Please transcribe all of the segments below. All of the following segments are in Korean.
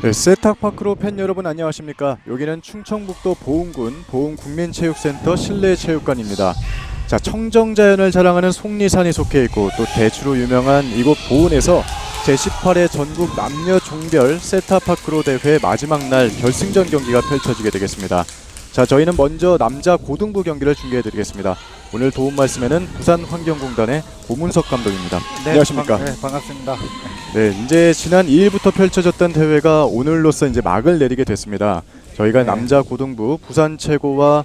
네, 세탁파크로 팬 여러분 안녕하십니까. 여기는 충청북도 보은군 보은국민체육센터 실내체육관입니다. 자, 청정자연을 자랑하는 속리산이 속해 있고 또 대추로 유명한 이곳 보은에서 제18회 전국 남녀 종별 세타파크로 대회 마지막 날 결승전 경기가 펼쳐지게 되겠습니다. 자, 저희는 먼저 남자 고등부 경기를 중계해드리겠습니다. 오늘 도움 말씀에는 부산환경공단의 고문석 감독입니다. 네, 안녕하십니까? 네, 반갑습니다. 네, 이제 지난 2일부터 펼쳐졌던 대회가 오늘로써 이제 막을 내리게 됐습니다. 저희가 네. 남자 고등부 부산 최고와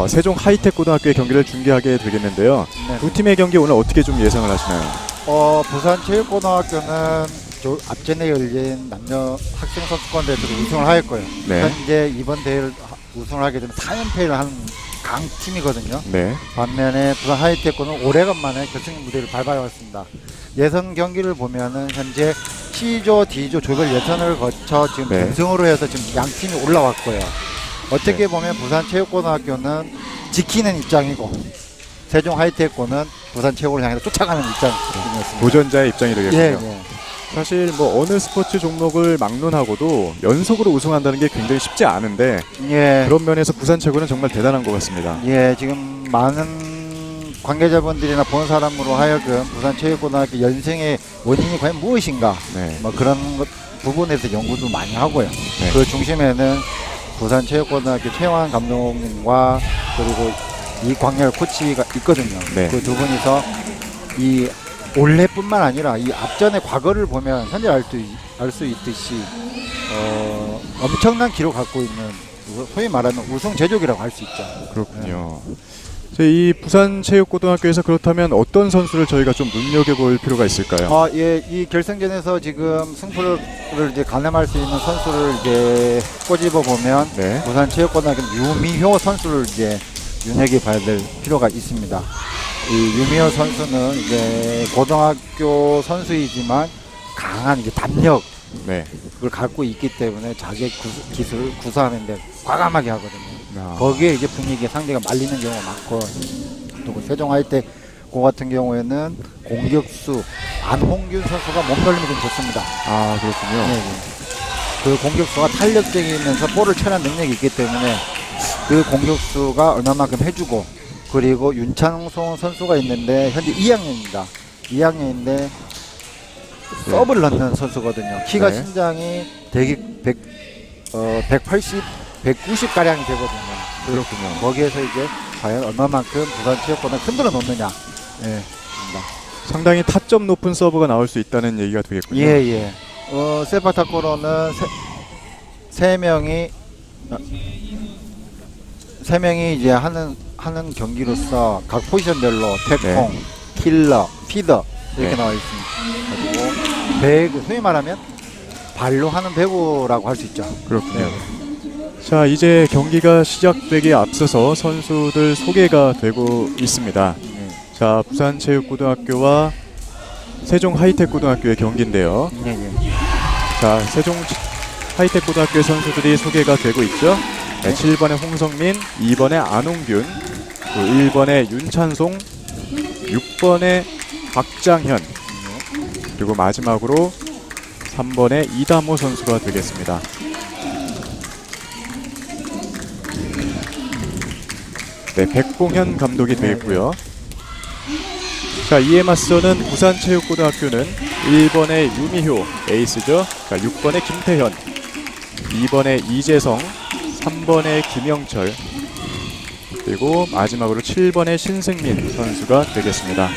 세종 하이텍 고등학교의 경기를 중계하게 되겠는데요. 네. 두 팀의 경기 오늘 어떻게 좀 예상을 하시나요? 부산 체육고등학교는 앞전에 열린 남녀 학생 선수권 대회에서 우승을 하였고요. 네. 현재 이번 대회를 우승을 하게 되면 4연패를 한 강팀이거든요. 네. 반면에 부산 하이테크는 오래간만에 결승 무대를 밟아왔습니다. 예선 경기를 보면은 현재 C조, D조 조별 예선을 거쳐 지금 네. 결승으로 해서 지금 양 팀이 올라왔고요. 어떻게 보면 부산 체육고등학교는 지키는 입장이고 세종 하이테크는 부산 최고를 향해서 쫓아가는 입장이었습니다. 도전자의 입장이 되겠군요. 예, 예. 사실 뭐 어느 스포츠 종목을 막론하고도 연속으로 우승한다는 게 굉장히 쉽지 않은데 예. 그런 면에서 부산 최고는 정말 대단한 것 같습니다. 예, 지금 많은 관계자분들이나 본 사람으로 하여금 부산 체육고등학교 연승의 원인이 과연 무엇인가? 네. 뭐 그런 부분에서 연구도 많이 하고요. 네. 그 중심에는 부산 체육고등학교 최영환 감독님과 그리고 이광열 코치가 있거든요. 네. 그 두 분이서 이 올해뿐만 아니라 이 앞전의 과거를 보면 현재 알 수 있듯이 엄청난 기록 갖고 있는 소위 말하는 우승 제조기라고 할 수 있죠. 그렇군요. 이 부산체육고등학교에서 그렇다면 어떤 선수를 저희가 좀 눈여겨볼 필요가 있을까요? 예, 이 결승전에서 지금 승부를 이제 가늠할 수 있는 선수를 이제 꼬집어 보면 네. 부산체육고등학교 유미효 선수를 이제 눈여겨봐야 될 필요가 있습니다. 이 유미효 선수는 이제 고등학교 선수이지만 강한 이제 담력 네. 그걸 갖고 있기 때문에 자기의 기술을 구사하는데 과감하게 하거든요. 거기에 이제 분위기에 상대가 말리는 경우가 많고 또 세종 하이텍고 같은 경우에는 공격수 안홍균 선수가 몸놀림이 좀 좋습니다. 아, 그렇군요. 네, 네. 그 공격수가 탄력적이면서 볼을 쳐내는 능력이 있기 때문에 그 공격수가 얼마만큼 해주고 그리고 윤창송 선수가 있는데 현재 2학년입니다. 2학년인데 서브를 넣는 선수거든요. 키가 네. 신장이 대기 180, 190 가량이 되거든요. 그렇군요. 거기에서 이제 과연 얼마만큼 부산 체육관을 흔들어 놓느냐. 예. 상당히 타점 높은 서브가 나올 수 있다는 얘기가 되겠군요. 예. 세파타크로는 세 명이 이제 하는 경기로서 각 포지션별로 태풍, 킬러, 피더 이렇게 나와 있습니다. 그리고 배구, 소위 말하면 발로 하는 배구라고 할 수 있죠. 그렇군요. 네. 자, 이제 경기가 시작되기에 앞서서 선수들 소개가 되고 있습니다. 자, 부산체육고등학교와 세종 하이텍고등학교의 경기인데요. 예. 자, 세종 하이텍고등학교의 선수들이 소개가 되고 있죠. 네, 7번에 홍성민, 2번에 안홍균, 또 1번에 윤찬송, 6번에 박장현, 그리고 마지막으로 3번에 이다모 선수가 되겠습니다. 네, 백봉현 감독이 되겠고요. 자, 이에 맞서는 부산체육고등학교는 1번의 유미효 에이스죠. 자, 6번의 김태현, 2번의 이재성, 3번의 김영철, 그리고 마지막으로 7번의 신승민 선수가 되겠습니다.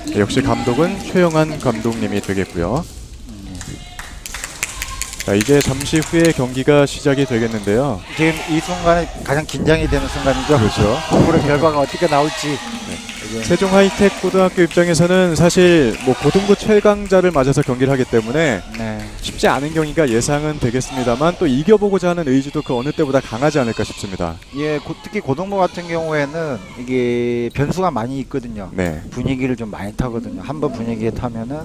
네, 역시 감독은 최영환 감독님이 되겠고요. 자, 이제 잠시 후에 경기가 시작이 되겠는데요. 지금 이 순간에 가장 긴장이 되는 순간이죠. 그렇죠. 공부의 결과가 어떻게 나올지. 세종 하이텍 고등학교 입장에서는 사실 뭐 고등부 최강자를 맞아서 경기를 하기 때문에 네. 쉽지 않은 경기가 예상은 되겠습니다만 또 이겨보고자 하는 의지도 그 어느 때보다 강하지 않을까 싶습니다. 예, 특히 고등부 같은 경우에는 이게 변수가 많이 있거든요. 네. 분위기를 좀 많이 타거든요. 한번 분위기에 타면은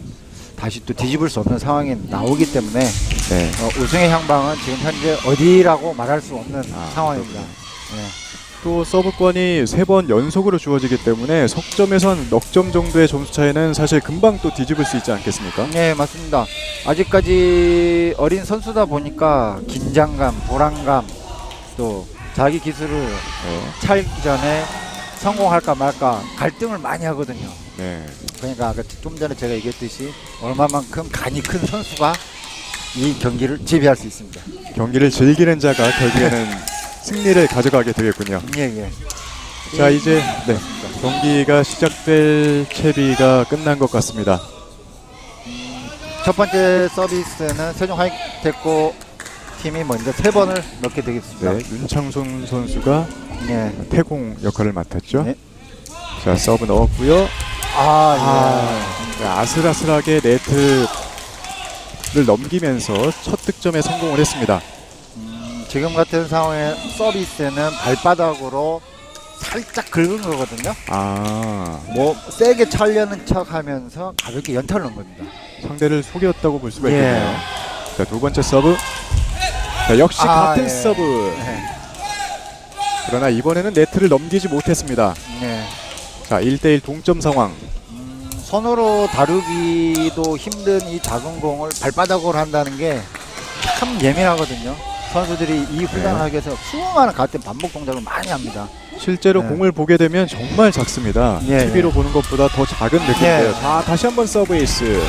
다시 또 뒤집을 수 없는 상황이 나오기 때문에 네. 우승의 향방은 지금 현재 어디라고 말할 수 없는 상황입니다. 네. 또 서브권이 3번 연속으로 주어지기 때문에 석점에선 넉점 정도의 점수 차이는 사실 금방 또 뒤집을 수 있지 않겠습니까? 네, 맞습니다. 아직까지 어린 선수다 보니까 긴장감, 불안감, 또 자기 기술을 네. 차기 전에 성공할까 말까 갈등을 많이 하거든요. 네. 그러니까 아까 좀 전에 제가 얘기했듯이 얼마만큼 간이 큰 선수가 이 경기를 지배할 수 있습니다. 경기를 즐기는 자가 결국에는 승리를 가져가게 되겠군요. 예, 예. 자, 이제 네. 경기가 시작될 채비가 끝난 것 같습니다. 첫 번째 서비스는 세종 하이테크 팀이 먼저 3번을 넣게 되겠습니다. 네, 윤창손 선수가 예. 태공 역할을 맡았죠. 네. 자, 서브 넣었고요. 예. 아슬아슬하게 네트를 넘기면서 첫 득점에 성공을 했습니다. 지금 같은 상황의 서비스는 발바닥으로 살짝 긁은 거거든요. 뭐 세게 차려는 척하면서 가볍게 연타를 넣은 겁니다. 상대를 속였다고 볼 수가 예. 있겠네요. 자, 두 번째 서브. 자, 역시 같은 예. 서브. 네. 그러나 이번에는 네트를 넘기지 못했습니다. 네. 자, 1대1 동점 상황. 손으로 다루기도 힘든 이 작은 공을 발바닥으로 한다는 게 참 예민하거든요. 선수들이 이 훈련을 하기 위해서 수많은 같은 반복 동작을 많이 합니다. 실제로 네. 공을 보게 되면 정말 작습니다. 예, TV로 보는 것보다 더 작은 느낌인데요. 예. 자, 다시 한번 서브 에이스.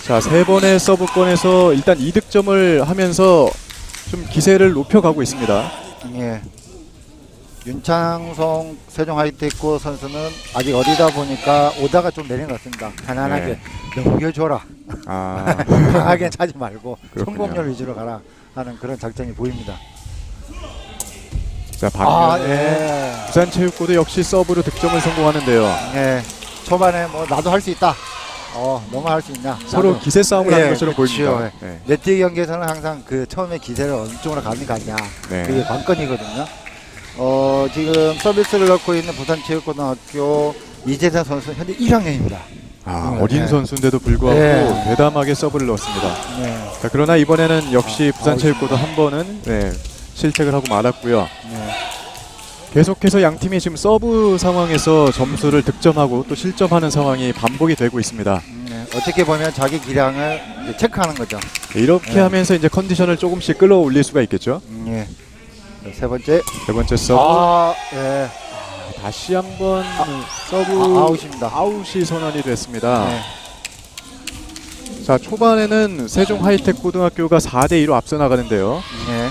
자, 3번의 서브권에서 일단 2득점을 하면서 좀 기세를 높여가고 있습니다. 예. 윤창성 세종 하이테크 선수는 아직 어리다 보니까 오다가 좀 내린 것 같습니다. 편안하게 넘겨줘라. 강하게 차지 말고 그렇군요. 성공률 위주로 가라 하는 그런 작전이 보입니다. 자, 반면에 예. 부산체육고도 역시 서브로 득점을 성공하는데요. 예. 초반에 뭐 나도 할 수 있다. 너만 할 수 있냐. 서로 나도. 기세 싸움을 하는 것처럼 그렇죠. 보입니다. 네. 네트 경기에서는 항상 그 처음에 기세를 어느 쪽으로 가느냐 네. 그게 관건이거든요. 지금 서비스를 넣고 있는 부산체육고등학교 이재선 선수 현재 1학년입니다. 어린 네. 선수인데도 불구하고 네. 대담하게 서브를 넣었습니다. 네. 자, 그러나 이번에는 역시 부산체육고도 한 번은 실책을 하고 말았고요. 네. 계속해서 양 팀이 지금 서브 상황에서 점수를 득점하고 또 실점하는 상황이 반복이 되고 있습니다. 네. 어떻게 보면 자기 기량을 이제 체크하는 거죠. 이렇게 네. 하면서 이제 컨디션을 조금씩 끌어올릴 수가 있겠죠. 예. 세 번째. 세 번째 서브. 예. 다시 한번 서브 아웃입니다. 아웃이 선언이 됐습니다. 네. 자, 초반에는 세종 하이텍 고등학교가 4대2로 앞서 나가는데요. 예.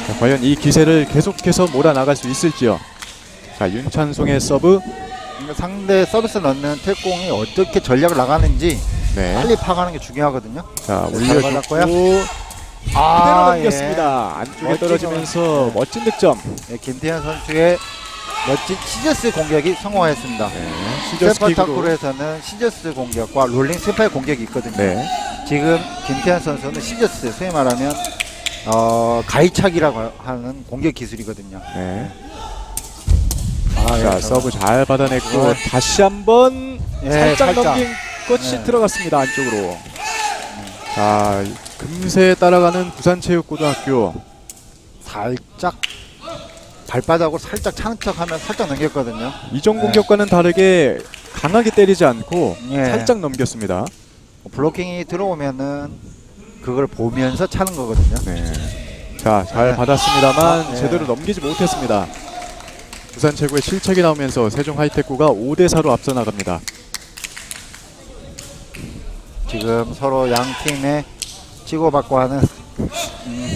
자, 과연 이 기세를 계속해서 몰아나갈 수 있을지요. 자, 윤찬송의 서브. 상대 서비스 넣는 태공이 어떻게 전략을 나가는지 네. 빨리 파악하는 게 중요하거든요. 자, 잘 올려줬고 받았고요. 그대로 넘겼습니다. 안쪽에 멋진 떨어지면서 멋진 득점. 예, 김태현 선수의 멋진 시저스 공격이 성공하였습니다. 시저스 세퍼 킥으로. 타크로에서는 시저스 공격과 롤링 스파이 공격이 있거든요. 네. 지금 김태현 선수는 시저스, 소위 말하면 가위차기라고 하는 공격 기술이거든요. 네. 자, 서브 잘 받아냈고 다시 한번 살짝 넘긴 것이 들어갔습니다. 안쪽으로. 자, 금세 따라가는 부산체육고등학교. 살짝 발바닥으로 살짝 차는 척하면 살짝 넘겼거든요. 이전 공격과는 다르게 강하게 때리지 않고 예. 살짝 넘겼습니다. 블로킹이 들어오면은 그걸 보면서 차는 거거든요. 네. 자, 잘 받았습니다만 예. 제대로 넘기지 못했습니다. 부산 최고의 실책이 나오면서 세종 하이테크가 5대4로 앞서 나갑니다. 지금 서로 양 팀의 치고받고 하는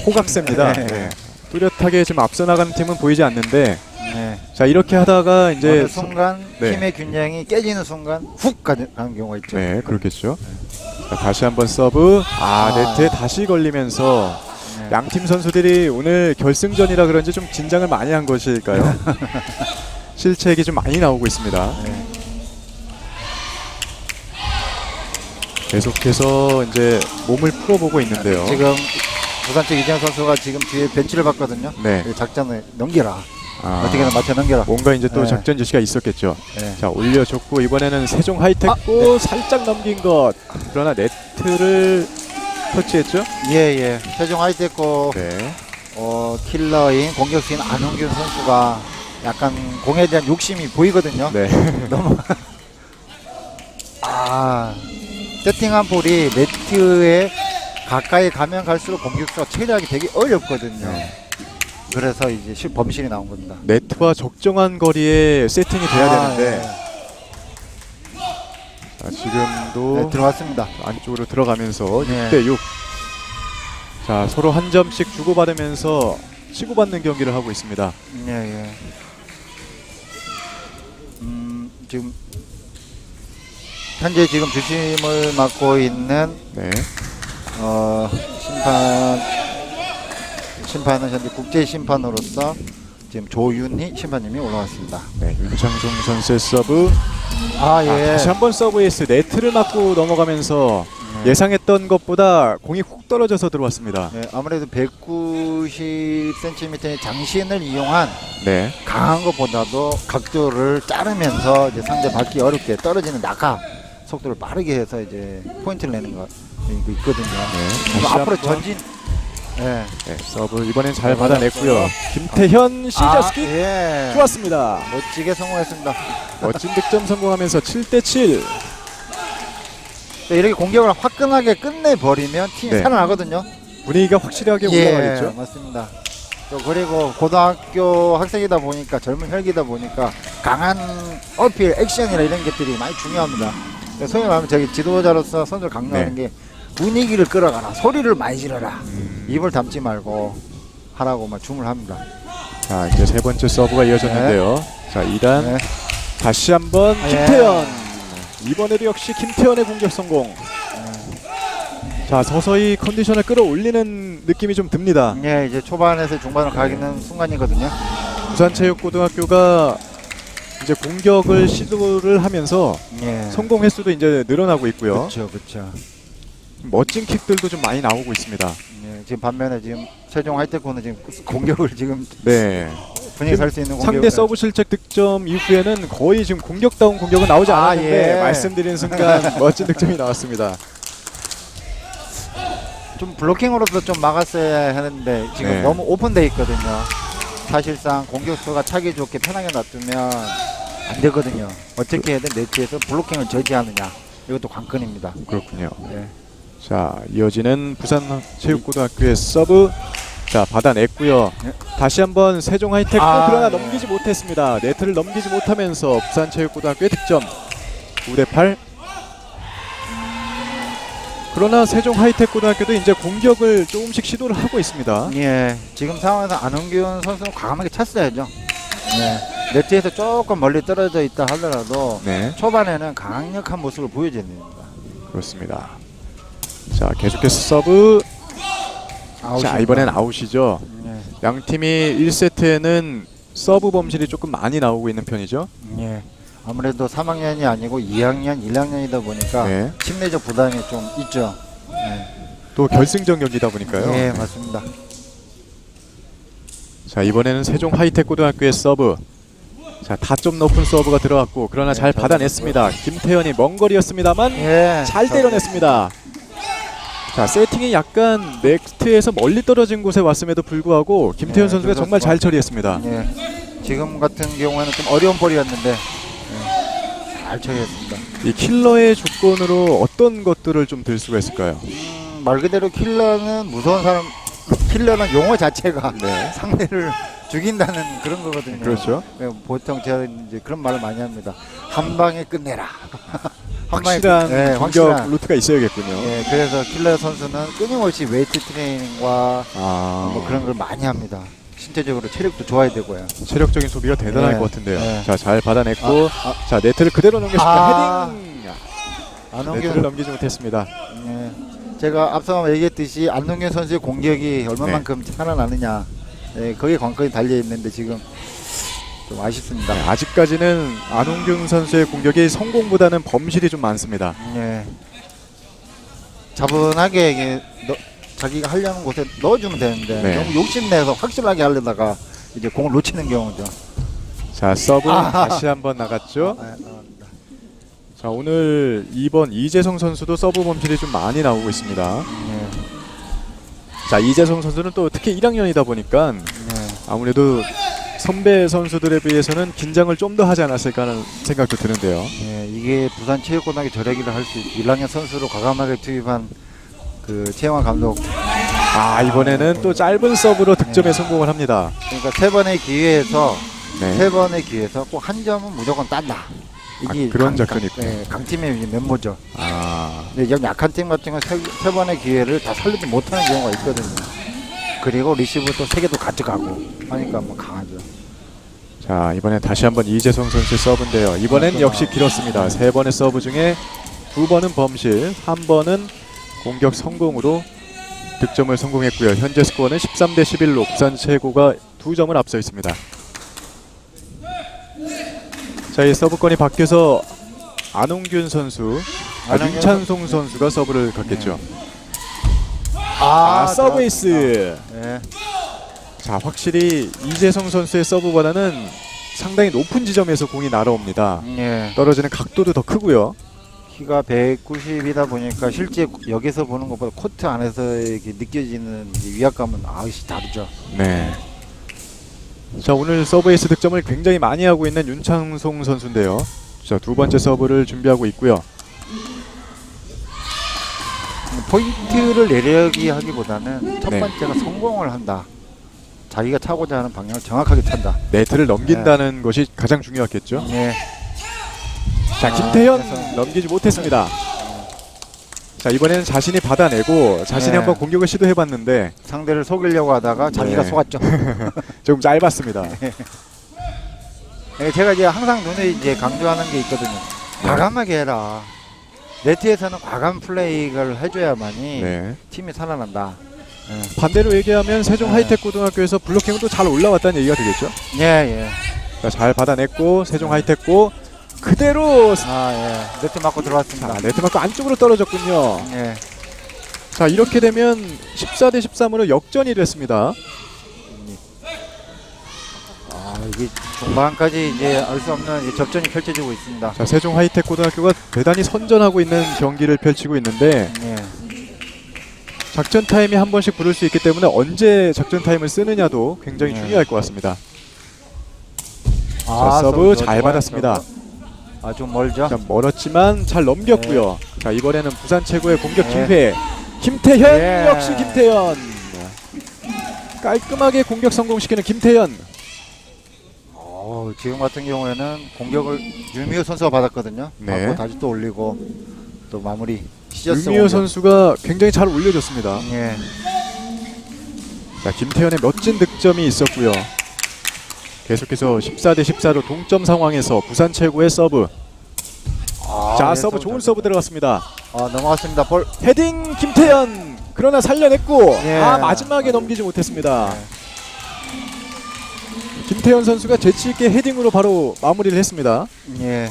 호각세입니다. 네. 네. 뚜렷하게 지금 앞서 나가는 팀은 보이지 않는데 네. 자, 이렇게 하다가 이제 어느 순간 네. 팀의 균형이 깨지는 순간 훅 가는 경우가 있죠. 네, 그렇겠죠. 자, 다시 한번 서브. 네트에 다시 걸리면서 네. 양팀 선수들이 오늘 결승전이라 그런지 좀 긴장을 많이 한 것일까요? 실책이 좀 많이 나오고 있습니다. 네. 계속해서 이제 몸을 풀어보고 있는데요. 지금 부산 측 이재영 선수가 지금 뒤에 벤치를 봤거든요. 네. 그 작전을 넘겨라. 어떻게든 맞춰 넘겨라. 뭔가 이제 또 네. 작전 지시가 있었겠죠. 네. 자, 올려줬고 이번에는 세종 하이텍도 살짝 넘긴 것. 그러나 네트를 터치했죠. 예. 세종 하이테크 네. 킬러인 공격수인 안홍균 선수가 약간 공에 대한 욕심이 보이거든요. 네. 너무 세팅한 볼이 네트에 가까이 가면 갈수록 공격수가 처리하기 되게 어렵거든요. 네. 그래서 이제 범실이 나온 겁니다. 네트와 적정한 거리에 세팅이 돼야 되는데 자, 지금도 네, 들어왔습니다. 안쪽으로 들어가면서 네. 6대6. 자, 서로 한 점씩 주고받으면서 치고받는 경기를 하고 있습니다. 예, 예. 지금 현재 지금 주심을 맡고 있는 네. 심판은 현재 국제 심판으로서 지금 조윤희 심판님이 올라왔습니다. 네, 윤창송 선수의 서브. 예. 다시 한번 서브 에이스. 네트를 맞고 넘어가면서 네. 예상했던 것보다 공이 훅 떨어져서 들어왔습니다. 네, 아무래도 190cm의 장신을 이용한 네. 강한 것보다도 각도를 자르면서 이제 상대 밟기 어렵게 떨어지는 낙하 속도를 빠르게 해서 이제 포인트를 내는 거 있거든요. 네. 앞으로 한번. 전진. 네. 네, 서브 이번엔 잘 받아냈고요. 김태현 시저스킥 예. 좋았습니다. 멋지게 성공했습니다. 멋진 득점 성공하면서 7대7. 또 이렇게 공격을 화끈하게 끝내버리면 팀이 네. 살아나거든요. 분위기가 확실하게 올라가겠죠. 맞습니다. 또 그리고 고등학교 학생이다 보니까 젊은 혈기다 보니까 강한 어필, 액션이나 이런 것들이 많이 중요합니다. 소위 말하면 저기 지도자로서 선수를 강조하는 게 분위기를 끌어가라, 소리를 많이 지르라, 입을 담지 말고 하라고 막 주문합니다. 자, 이제 세 번째 서브가 이어졌는데요. 자, 2단 네. 다시 한번 김태현. 이번에도 역시 김태현의 공격 성공. 자, 서서히 컨디션을 끌어올리는 느낌이 좀 듭니다. 예, 이제 초반에서 중반으로 가기는 순간이거든요. 부산체육고등학교가 이제 공격을 시도를 하면서 예. 성공 횟수도 이제 늘어나고 있고요. 그렇죠, 그렇죠. 멋진 킥들도 좀 많이 나오고 있습니다. 예, 지금 반면에 지금 세종 하이테크는 지금 공격을 지금 네. 분위기 살 수 있는 공격. 상대 서브 실책 득점 이후에는 거의 지금 공격다운 공격은 나오지 않았는데 예. 말씀드린 순간 멋진 득점이 나왔습니다. 좀 블로킹으로도 좀 막았어야 하는데 지금 네. 너무 오픈돼 있거든요. 사실상 공격수가 차기 좋게 편하게 놔두면 안 되거든요. 어떻게 해야 돼? 네트에서 블로킹을 저지하느냐, 이것도 관건입니다. 그렇군요. 네. 자, 이어지는 부산체육고등학교의 서브. 자, 받아냈고요. 네. 다시 한번 세종 하이테크 그러나 네. 넘기지 못했습니다. 네트를 넘기지 못하면서 부산체육고등학교의 득점 9대8. 그러나 세종 하이테크고등학교도 이제 공격을 조금씩 시도를 하고 있습니다. 예, 지금 상황에서 안흥균 선수는 과감하게 찼어야죠. 네. 네트에서 조금 멀리 떨어져 있다 하더라도 네, 초반에는 강력한 모습을 보여줘야 됩니다. 그렇습니다. 자, 계속해서 서브. 자, 아웃입니다. 이번엔 아웃이죠. 예. 양 팀이 1세트에는 서브 범실이 조금 많이 나오고 있는 편이죠. 예. 아무래도 3학년이 아니고 2학년, 1학년이다 보니까 네. 심리적 부담이 좀 있죠. 네. 또 결승전 경기다 보니까요. 예, 맞습니다. 자, 이번에는 세종 하이테크고등학교의 서브. 자, 타점 높은 서브가 들어왔고 그러나 네, 잘 잘 받아냈습니다. 김태현이 먼 거리였습니다만 예. 잘 때려냈습니다. 자, 세팅이 약간 넥스트에서 멀리 떨어진 곳에 왔음에도 불구하고 김태현 네, 선수가 정말 잘 처리했습니다. 예. 지금 같은 경우에는 좀 어려운 볼이었는데 잘 처리했습니다. 이 킬러의 조건으로 어떤 것들을 좀 들 수가 있을까요? 말 그대로 킬러는 무서운 사람, 킬러는 용어 자체가 네. 상대를 죽인다는 그런 거거든요. 그렇죠. 보통 제가 이제 그런 말을 많이 합니다. 한 방에 끝내라. 한 방에 확실한 예, 공격 확실한. 루트가 있어야겠군요. 예, 그래서 킬러 선수는 끊임없이 웨이트 트레이닝과 아, 뭐 그런 걸 많이 합니다. 신체적으로 체력도 좋아야 되고요. 체력적인 소비가 대단할 네. 것 같은데요. 네. 자, 잘 받아냈고 자, 네트를 그대로 넘겼습니다. 헤딩. 네트를 안홍균, 넘기지 못했습니다. 예, 제가 앞서 얘기했듯이 안홍균 선수의 공격이 얼마만큼 살아나느냐, 예, 거기에 관건이 달려 있는데 지금 좀 아쉽습니다. 네, 아직까지는 안홍균 선수의 공격이 성공보다는 범실이 좀 많습니다. 예, 차분하게 이게 자기가 하려는 곳에 넣어주면 되는데 네. 너무 욕심내서 확실하게 하려다가 이제 공을 놓치는 경우죠. 자, 서브 아하. 다시 한번 나갔죠. 아, 나갑니다. 자, 오늘 2번 이재성 선수도 서브 범실이 좀 많이 나오고 있습니다. 예, 자, 이재성 선수는 또 특히 1학년이다 보니까 예. 아무래도 선배 선수들에 비해서는 긴장을 좀 더 하지 않았을까 하는 생각도 드는데요. 예, 이게 부산체육고등학교 저력이라 할 수 있죠. 1학년 선수로 과감하게 투입한 그 최영환 감독. 이번에는 또 짧은 서브로 득점에 성공을 합니다. 그러니까 세 번의 기회에서 네. 세 번의 기회에서 꼭 한 점은 무조건 딴다. 이게 그런 접근이 있군요. 강팀의 면모죠. 아, 근데 좀 약한 팀 같은 경우 세 번의 기회를 다 살리지 못하는 경우가 있거든요. 그리고 리시브 또 세 개도 가져가고 하니까 뭐 강하죠. 자, 이번엔 다시 한번 이재성 선수의 서브인데요. 이번엔 역시 길었습니다. 세 번의 서브 중에 두 번은 범실, 한 번은 공격 성공으로 득점을 성공했고요. 현재 스코어는 13대 11로 부산 최고가 2점을 앞서 있습니다. 자, 이 서브권이 바뀌어서 안홍균 선수, 윤찬송 선수가 서브를 갖겠죠. 서브 에이스. 네. 자, 확실히 이재성 선수의 서브보다는 상당히 높은 지점에서 공이 날아옵니다. 예. 떨어지는 각도도 더 크고요. 키가 190이다 보니까 실제 여기서 보는 것보다 코트 안에서 이렇게 느껴지는 이 위압감은 아우씨 다르죠. 네. 자, 오늘 서브 에이스 득점을 굉장히 많이 하고 있는 윤창송 선수인데요. 자, 두 번째 서브를 준비하고 있고요. 포인트를 내려기 하기보다는 첫 네. 번째가 성공을 한다. 자기가 차고자 하는 방향을 정확하게 찬다. 네트를 넘긴다는 것이 가장 중요했겠죠. 네. 자, 김태현 그래서 넘기지 못했습니다. 자, 이번에는 자신이 받아내고 자신이 네. 한번 공격을 시도해봤는데 상대를 속이려고 하다가 자기가 네. 속았죠. 조금 짧았습니다. 네, 제가 이제 항상 눈에 이제 강조하는 게 있거든요. 과감하게 해라. 네트에서는 과감 플레이를 해줘야만이 네. 팀이 살아난다. 반대로 얘기하면 세종 네. 하이텍 고등학교에서 블로킹도 잘 올라왔다는 얘기가 되겠죠. 예, 예. 자, 잘 받아냈고 세종 하이텍고 그대로 예. 네트 맞고 들어왔습니다. 네트 맞고 안쪽으로 떨어졌군요. 예. 자, 이렇게 되면 14대 13으로 역전이 됐습니다. 이게 중반까지 이제 알 수 없는 이제 접전이 펼쳐지고 있습니다. 자, 세종 하이텍 고등학교가 대단히 선전하고 있는 경기를 펼치고 있는데 예. 작전 타임이 한 번씩 부를 수 있기 때문에 언제 작전 타임을 쓰느냐도 굉장히 네. 중요할 것 같습니다. 자, 서브 잘 좋아요, 받았습니다. 서브. 좀 멀죠? 자, 멀었지만 잘 넘겼고요. 자, 이번에는 부산 최고의 공격 네. 기회 김태현. 예. 역시 김태현 깔끔하게 공격 성공시키는 김태현. 지금 같은 경우에는 공격을 유미호 선수가 받았거든요. 네. 받고 다시 또 올리고 또 마무리 시저스 윤미호 선수가 굉장히 잘 올려줬습니다. 예. 자, 김태현의 멋진 득점이 있었고요. 계속해서 14대 14로 동점 상황에서 부산 최고의 서브. 자, 서브 좋은 서브 들어갔습니다. 넘어갔습니다. 볼. 헤딩 김태현. 그러나 살려냈고 예. 마지막에 넘기지 못했습니다. 김태현 선수가 재치있게 헤딩으로 바로 마무리를 했습니다. 예.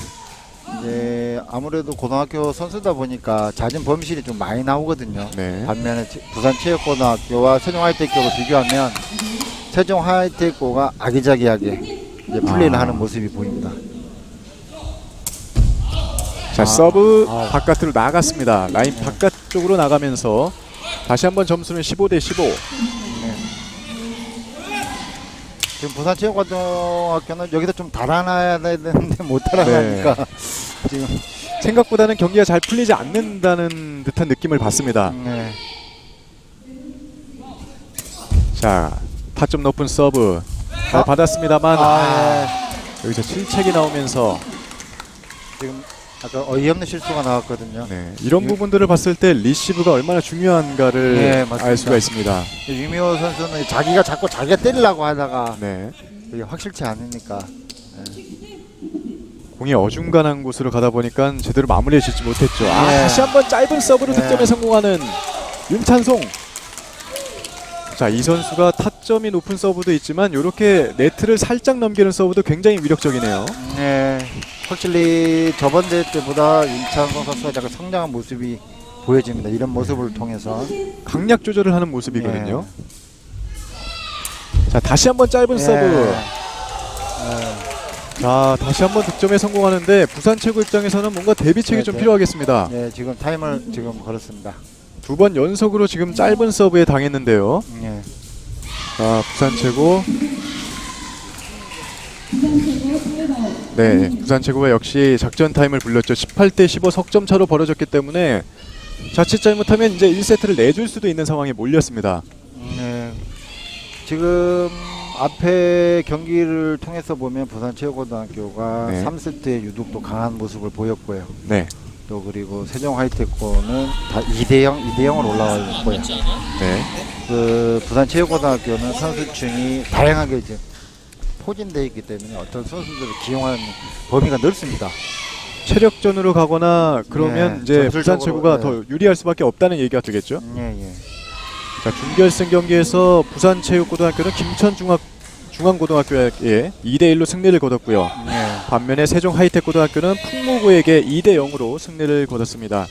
이제 아무래도 고등학교 선수다 보니까 잦은 범실이 좀 많이 나오거든요. 네. 반면에 부산체육고등학교와 세종하이텍고를 비교하면 세종하이텍고가 아기자기하게 이제 플레이를 하는 모습이 보입니다. 자, 서브 아. 바깥으로 나갔습니다. 라인 바깥쪽으로 나가면서 다시 한번 점수는 15대 15. 지금 부산체육고등학교는 여기서 좀 달아나야 되는데 못 달아나니까 지금 생각보다는 경기가 잘 풀리지 않는다는 듯한 느낌을 받습니다. 자, 타점 높은 서브 잘 받았습니다만 여기서 실책이 나오면서 지금 아까 어이없는 실수가 나왔거든요. 이런 부분들을 봤을 때 리시브가 얼마나 중요한가를 알 수가 있습니다. 유미호 선수는 자기가 자꾸 자기가 때리려고 하다가 네. 그게 확실치 않으니까 공이 어중간한 곳으로 가다 보니까 제대로 마무리해 주지 못했죠. 다시 한번 짧은 서브로 네. 득점에 성공하는 윤찬송. 자, 이 선수가 타점이 높은 서브도 있지만 이렇게 네트를 살짝 넘기는 서브도 굉장히 위력적이네요. 네, 확실히 저번 대회 때보다 윤찬성 선수가 약간 성장한 모습이 보여집니다. 이런 모습을 통해서 강약 조절을 하는 모습이거든요. 자, 다시 한번 짧은 서브. 자, 다시 한번 득점에 성공하는데 부산 최고 입장에서는 뭔가 대비책이 좀 필요하겠습니다. 네, 지금 타임을 지금 걸었습니다. 두 번 연속으로 지금 짧은 서브에 당했는데요. 자, 부산 최고. 네, 부산 최고가 역시 작전 타임을 불렸죠. 18대 15 석점 차로 벌어졌기 때문에 자칫 잘못하면 이제 1세트를 내줄 수도 있는 상황에 몰렸습니다. 네. 지금 앞에 경기를 통해서 보면 부산체육고등학교가 네. 3세트에 유독 또 강한 모습을 보였고요. 네, 또 그리고 세종 하이테크는 다 2대0 올라왔고요. 네, 그 부산체육고등학교는 선수층이 다양하게 이제 포진되어 있기 때문에 어떤 선수들을 기용하는 범위가 넓습니다. 체력전으로 가거나 그러면 네, 이제 부산 전술적으로, 최고가 네. 더 유리할 수밖에 없다는 얘기가 되겠죠. 예. 자, 준결승 경기에서 부산체육고등학교는 김천중앙고등학교에게 2대1로 승리를 거뒀고요. 예. 반면에 세종하이텍고등학교는 풍무고에게 2대0으로 승리를 거뒀습니다.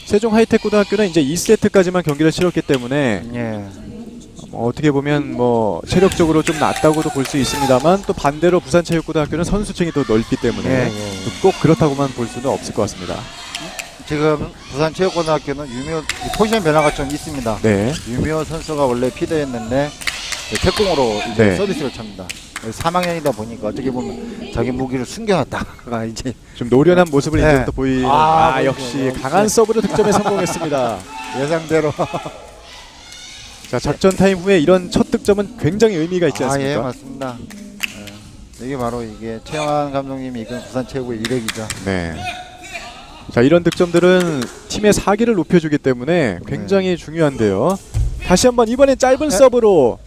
세종하이텍고등학교는 이제 2세트까지만 경기를 치렀기 때문에 예. 어떻게 보면 뭐 체력적으로 좀 낮다고도 볼 수 있습니다만 또 반대로 부산체육고등학교는 선수층이 더 넓기 때문에 예. 꼭 그렇다고만 볼 수는 없을 것 같습니다. 지금 부산체육고등학교는 유미호 포지션 변화가 좀 있습니다. 네, 유미호 선수가 원래 피더였는데 태공으로 이제 네. 서비스를 찹니다. 3학년이다 보니까 어떻게 보면 자기 무기를 숨겨놨다가 이제 좀 노련한 모습을 네. 이제부터 보이는 역시 강한 서브로 득점에 성공했습니다. 예상대로 자, 작전 타임 후에 이런 첫 득점은 굉장히 의미가 있지 않습니까? 예, 맞습니다. 이게 바로 이게 최영환 감독님이 이끈 부산 최고의 이력이죠. 네. 자, 이런 득점들은 팀의 사기를 높여주기 때문에 굉장히 중요한데요. 다시 한번 이번엔 짧은 서브로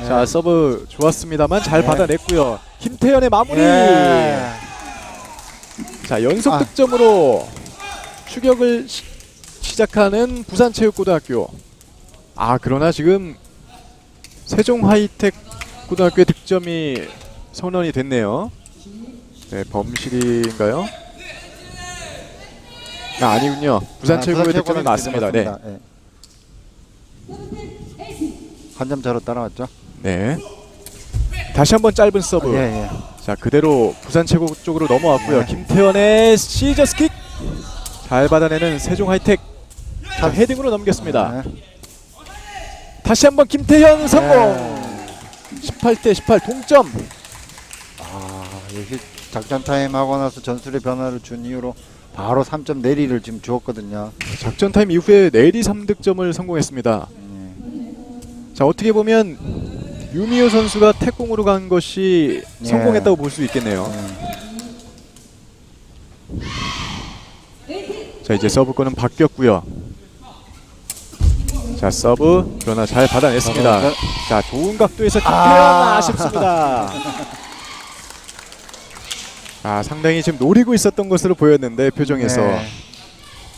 자, 서브 좋았습니다만 잘 받아냈고요. 김태현의 마무리. 자, 연속 득점으로 추격을 시작하는 부산체육고등학교. 그러나 지금 세종하이텍고등학교의 득점이 선언이 됐네요. 네, 범실인가요? 아니군요. 부산체육고의 득점이 맞습니다. 네. 한 점 차로 따라왔죠. 네. 다시 한번 짧은 서브. 예. 자, 그대로 부산체육 쪽으로 넘어왔고요. 네. 김태현의 시저스킥 잘 받아내는 세종하이텍. 자, 헤딩으로 넘겼습니다. 다시 한번 김태현 성공. 18대 18 동점. 역시 작전 타임 하고 나서 전술의 변화를 준 이후로 바로 3점 내리를 지금 주었거든요. 작전 타임 이후에 내리 3득점을 성공했습니다. 자, 어떻게 보면 유미호 선수가 태공으로 간 것이 성공했다고 볼 수 있겠네요. 자, 이제 서브권은 바뀌었고요. 자, 서브 그러나 잘 받아냈습니다. 자, 좋은 각도에서 김태현 아쉽습니다. 상당히 지금 노리고 있었던 것으로 보였는데 표정에서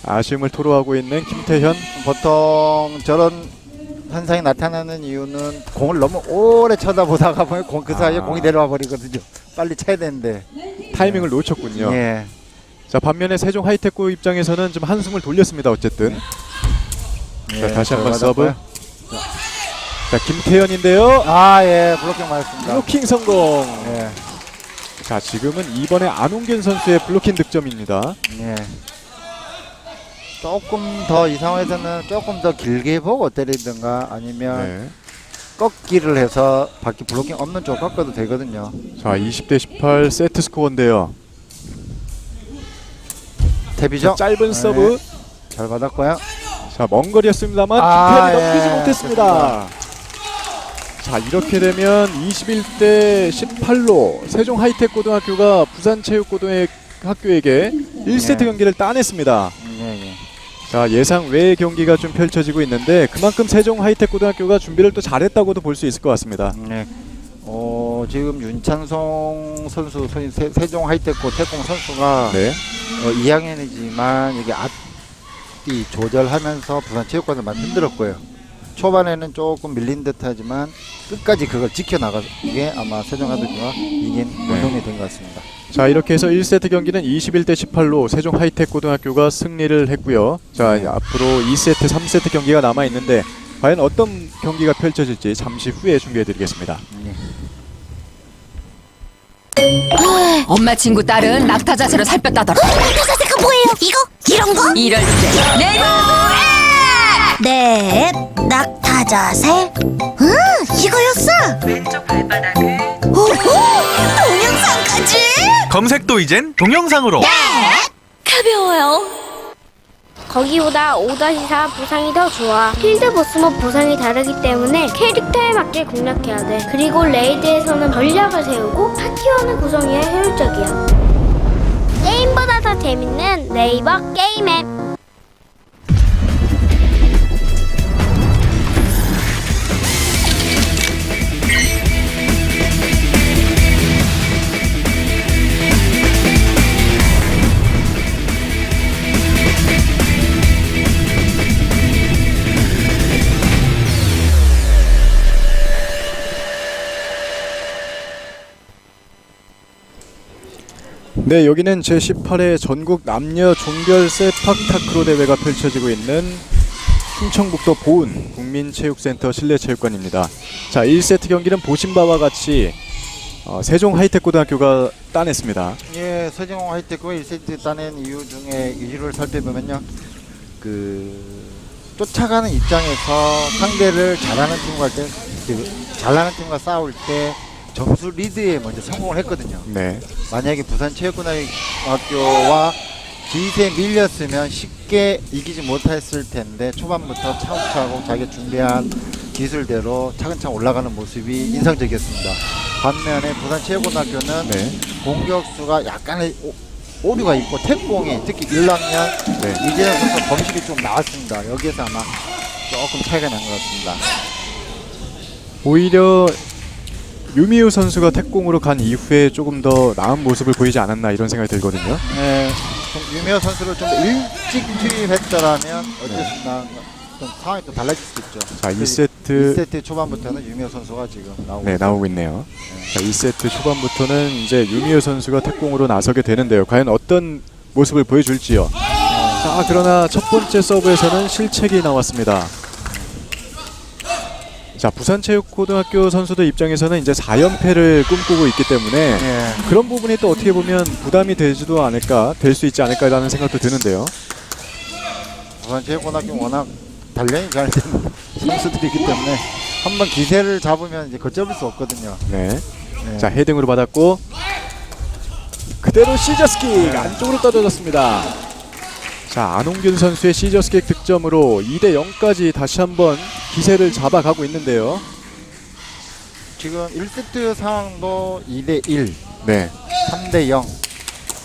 아쉬움을 토로하고 있는 김태현. 보통 저런 현상이 나타나는 이유는 공을 너무 오래 쳐다보다가 보면 그 사이에 공이 내려와 버리거든요. 빨리 차야 되는데 타이밍을 놓쳤군요. 예. 자, 반면에 세종 하이테크 입장에서는 좀 한숨을 돌렸습니다. 어쨌든. 자, 다시 한번 서브. 자, 김태현인데요. 블로킹 맞았습니다. 블로킹 성공. 예. 자, 지금은 이번에 안홍균 선수의 블로킹 득점입니다. 예. 조금 더 이 상황에서는 조금 더 길게 보고 때리든가 아니면 꺾기를 해서 밖에 블로킹 없는 쪽 꺾어도 되거든요. 자, 20대 18 세트 스코어인데요. 탭이죠? 짧은 서브. 잘 받았고요. 자, 먼 거리였습니다만 김태현이 넘기지 못했습니다. 자, 이렇게 되면 21대 18로 세종 하이텍고등학교가 부산체육고등학교에게 1세트 경기를 따냈습니다. 자, 예상 외의 경기가 좀 펼쳐지고 있는데 그만큼 세종 하이텍고등학교가 준비를 또 잘했다고도 볼 수 있을 것 같습니다. 지금 윤찬송 선수, 세종 하이텍고 태공 선수가 2학년이지만 이게 앞뒤 조절하면서 부산체육관을 많이 흔들었고요. 초반에는 조금 밀린 듯하지만 끝까지 그걸 지켜나가게 아마 세종하이텍고가 이긴 원동력이 된 것 같습니다. 자, 이렇게 해서 1세트 경기는 21대 18로 세종 하이텍고등학교가 승리를 했고요. 자, 앞으로 2세트, 3세트 경기가 남아 있는데 과연 어떤 경기가 펼쳐질지 잠시 후에 중계해드리겠습니다. 엄마 친구 딸은 낙타 자세로 살 뺐다더라. 낙타 자세가 뭐예요? 이런 거? 이럴 때 내가 네, 낙타 자세? 이거였어? 왼쪽 발바닥을 오호! 동영상 검색도 이젠 동영상으로. 가벼워요. 거기보다 5-4 보상이 더 좋아. 필드 보스몹 보상이 다르기 때문에 캐릭터에 맞게 공략해야 돼. 그리고 레이드에서는 전략을 세우고 파티원을 구성해야 효율적이야. 게임보다 더 재밌는 네이버 게임 앱. 네, 여기는 제18회 전국 남녀 종별 세팍 타크로 대회가 펼쳐지고 있는 충청북도 보은 국민체육센터 실내체육관입니다. 자, 1세트 경기는 보신 바와 같이 세종 하이텍고등학교가 따냈습니다. 예, 서정 하이테크 1세트 따낸 이유 중에 이유를 살펴보면요, 쫓아가는 입장에서 상대를 잘하는 팀과 할 때, 잘하는 팀과 싸울 때 점수 리드에 먼저 성공을 했거든요. 네. 만약에 부산체육고등학교와 기세에 밀렸으면 쉽게 이기지 못했을 텐데 초반부터 차곡차곡 자기가 준비한 기술대로 차근차근 올라가는 모습이 인상적이었습니다. 반면에 부산체육고등학교는 네. 공격수가 약간의 오류가 있고 택공이 특히 1학년 네. 이재현 선수 범실이 좀 나왔습니다. 여기에서 아마 조금 차이가 난 것 같습니다. 오히려 유미우 선수가 택공으로 간 이후에 조금 더 나은 모습을 보이지 않았나 이런 생각이 들거든요. 네, 좀 유미호 선수를 좀 더 일찍 투입했더라면 어쨌든 좀 상황이 또 달라질 수 있죠. 자, 2세트 2세트 초반부터는 유미호 선수가 지금 네, 나오고 있네요. 자, 2세트 초반부터는 이제 유미우 선수가 택공으로 나서게 되는데요. 과연 어떤 모습을 보여줄지요. 자, 그러나 첫 번째 서브에서는 실책이 나왔습니다. 자, 부산체육고등학교 선수들 입장에서는 이제 4연패를 꿈꾸고 있기 때문에 네. 그런 부분이 또 어떻게 보면 부담이 되지도 않을까, 될 수 있지 않을까라는 생각도 드는데요. 부산체육고등학교 워낙 단련이 잘 된 선수들이기 때문에 한번 기세를 잡으면 이제 걷잡을 수 없거든요. 네. 네. 자, 헤딩으로 받았고 그대로 시저스킥 안쪽으로 떨어졌습니다. 자, 안홍균 선수의 시저스킥 득점으로 2대0까지 다시 한번 기세를 잡아가고 있는데요. 지금 1세트 상황도 2대1, 네. 3대0,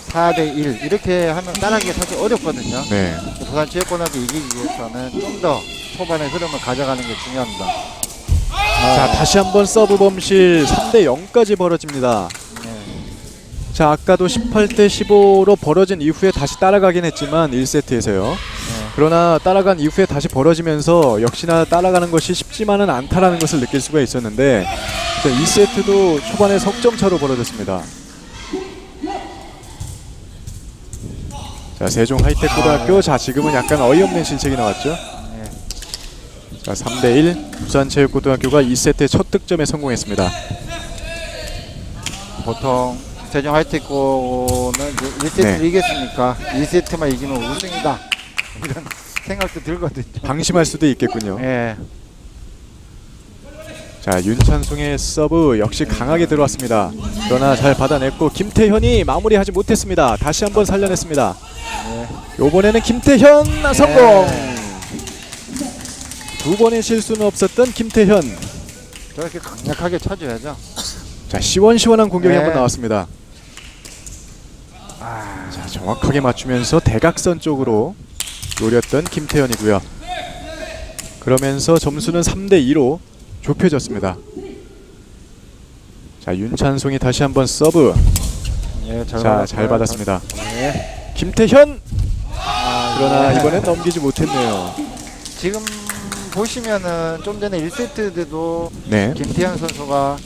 4대1 이렇게 하면 따라하기가 사실 어렵거든요. 네. 부산체육고등학교 이기기 위해서는 좀 더 초반의 흐름을 가져가는 게 중요합니다. 자, 다시 한번 서브 범실 3대0까지 벌어집니다. 네. 자, 아까도 18대 15로 벌어진 이후에 다시 따라가긴 했지만 1세트에서요. 그러나 따라간 이후에 다시 벌어지면서 역시나 따라가는 것이 쉽지만은 않다라는 것을 느낄 수가 있었는데, 자, 2세트도 초반에 석점 차로 벌어졌습니다. 자, 세종 하이텍고등학교. 자, 지금은 약간 어이없는 실책이 나왔죠. 자, 3대1 부산체육고등학교가 2세트의 첫 득점에 성공했습니다. 보통 세종 하이테크는 1세트를 네. 이겼으니까 2세트만 이기면 우승이다 이런 생각도 들거든요. 방심할 수도 있겠군요. 예. 자, 윤찬송의 서브 역시 강하게 들어왔습니다. 그러나 잘 받아냈고 김태현이 마무리하지 못했습니다. 다시 한번 살려냈습니다. 요번에는 김태현 성공! 두 번의 실수는 없었던 김태현. 저렇게 강력하게 쳐줘야죠. 자, 시원시원한 공격이 네. 한번 나왔습니다. 자, 정확하게 맞추면서 대각선 쪽으로 노렸던 김태현이고요. 그러면서 점수는 3대2로 좁혀졌습니다. 자, 윤찬송이 다시 한번 서브. 예, 자, 잘 받았습니다. 예. 김태현! 그러나 예. 이번엔 넘기지 못했네요. 지금 보시면은 좀 전에 1세트 때도 네. 김태현 선수가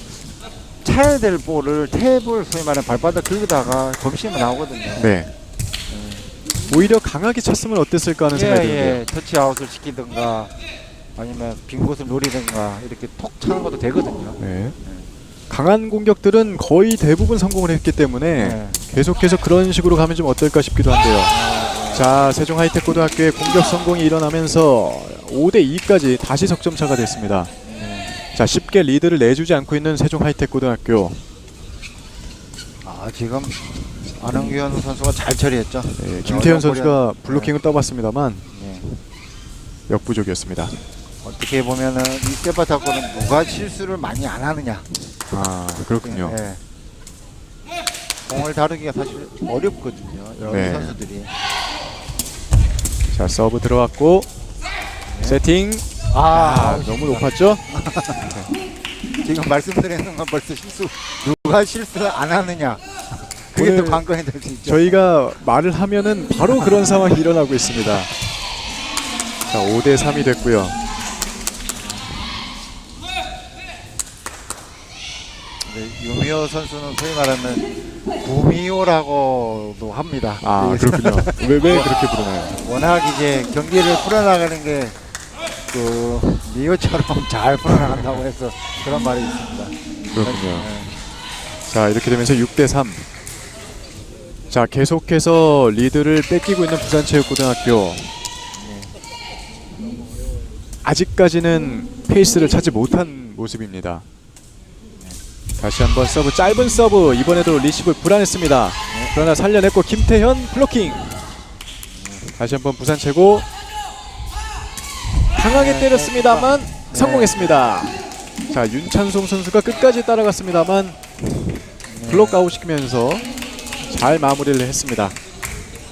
차야 될 볼을 탭을 소위 말하는 발바닥 긁다가 범실이 나오거든요. 네. 오히려 강하게 찼으면 어땠을까 하는 생각이 드는데요. 예, 터치아웃을 시키든가 아니면 빈 곳을 노리든가 이렇게 톡 차는 것도 되거든요. 네. 강한 공격들은 거의 대부분 성공을 했기 때문에 네. 계속해서 그런 식으로 가면 좀 어떨까 싶기도 한데요. 자, 세종 하이텍고등학교의 공격 성공이 일어나면서 5대2까지 다시 석점차가 됐습니다. 자, 쉽게 리드를 내주지 않고 있는 세종 하이텍고등학교. 지금 안흥규현 선수가 잘 처리했죠. 네, 김태현 선수가 블로킹을 떠봤습니다만 네. 역부족이었습니다. 어떻게 보면은 이 세바타코는 누가 실수를 많이 안 하느냐. 아 그렇군요. 네. 공을 다루기가 사실 어렵거든요. 여러 네. 선수들이. 자 서브 들어왔고 세팅. 너무 높았죠? 지금 말씀드리는 건 벌써 누가 실수를 안 하느냐. 그게 또 오늘 관건이 될 수 있죠. 저희가 말을 하면은 바로 그런 상황이 일어나고 있습니다. 자 5대 3이 됐고요. 네, 유미호 선수는 소위 말하면 구미호라고도 합니다. 아 그래서 그렇군요. 왜 그렇게 부르나요? 워낙 이제 경기를 풀어나가는 게 그 미호처럼 잘 풀어나간다고 해서 그런 말이 있습니다. 그렇군요. 네. 자 이렇게 되면서 6대 3. 자 계속해서 리드를 뺏기고 있는 부산체육고등학교. 아직까지는 페이스를 찾지 못한 모습입니다. 다시 한번 서브, 짧은 서브. 이번에도 리시브 불안했습니다. 그러나 살려냈고 김태현 블로킹. 다시 한번 부산 최고. 강하게 때렸습니다만 성공했습니다. 자 윤찬송 선수가 끝까지 따라갔습니다만 블록 아웃 시키면서 잘 마무리를 했습니다.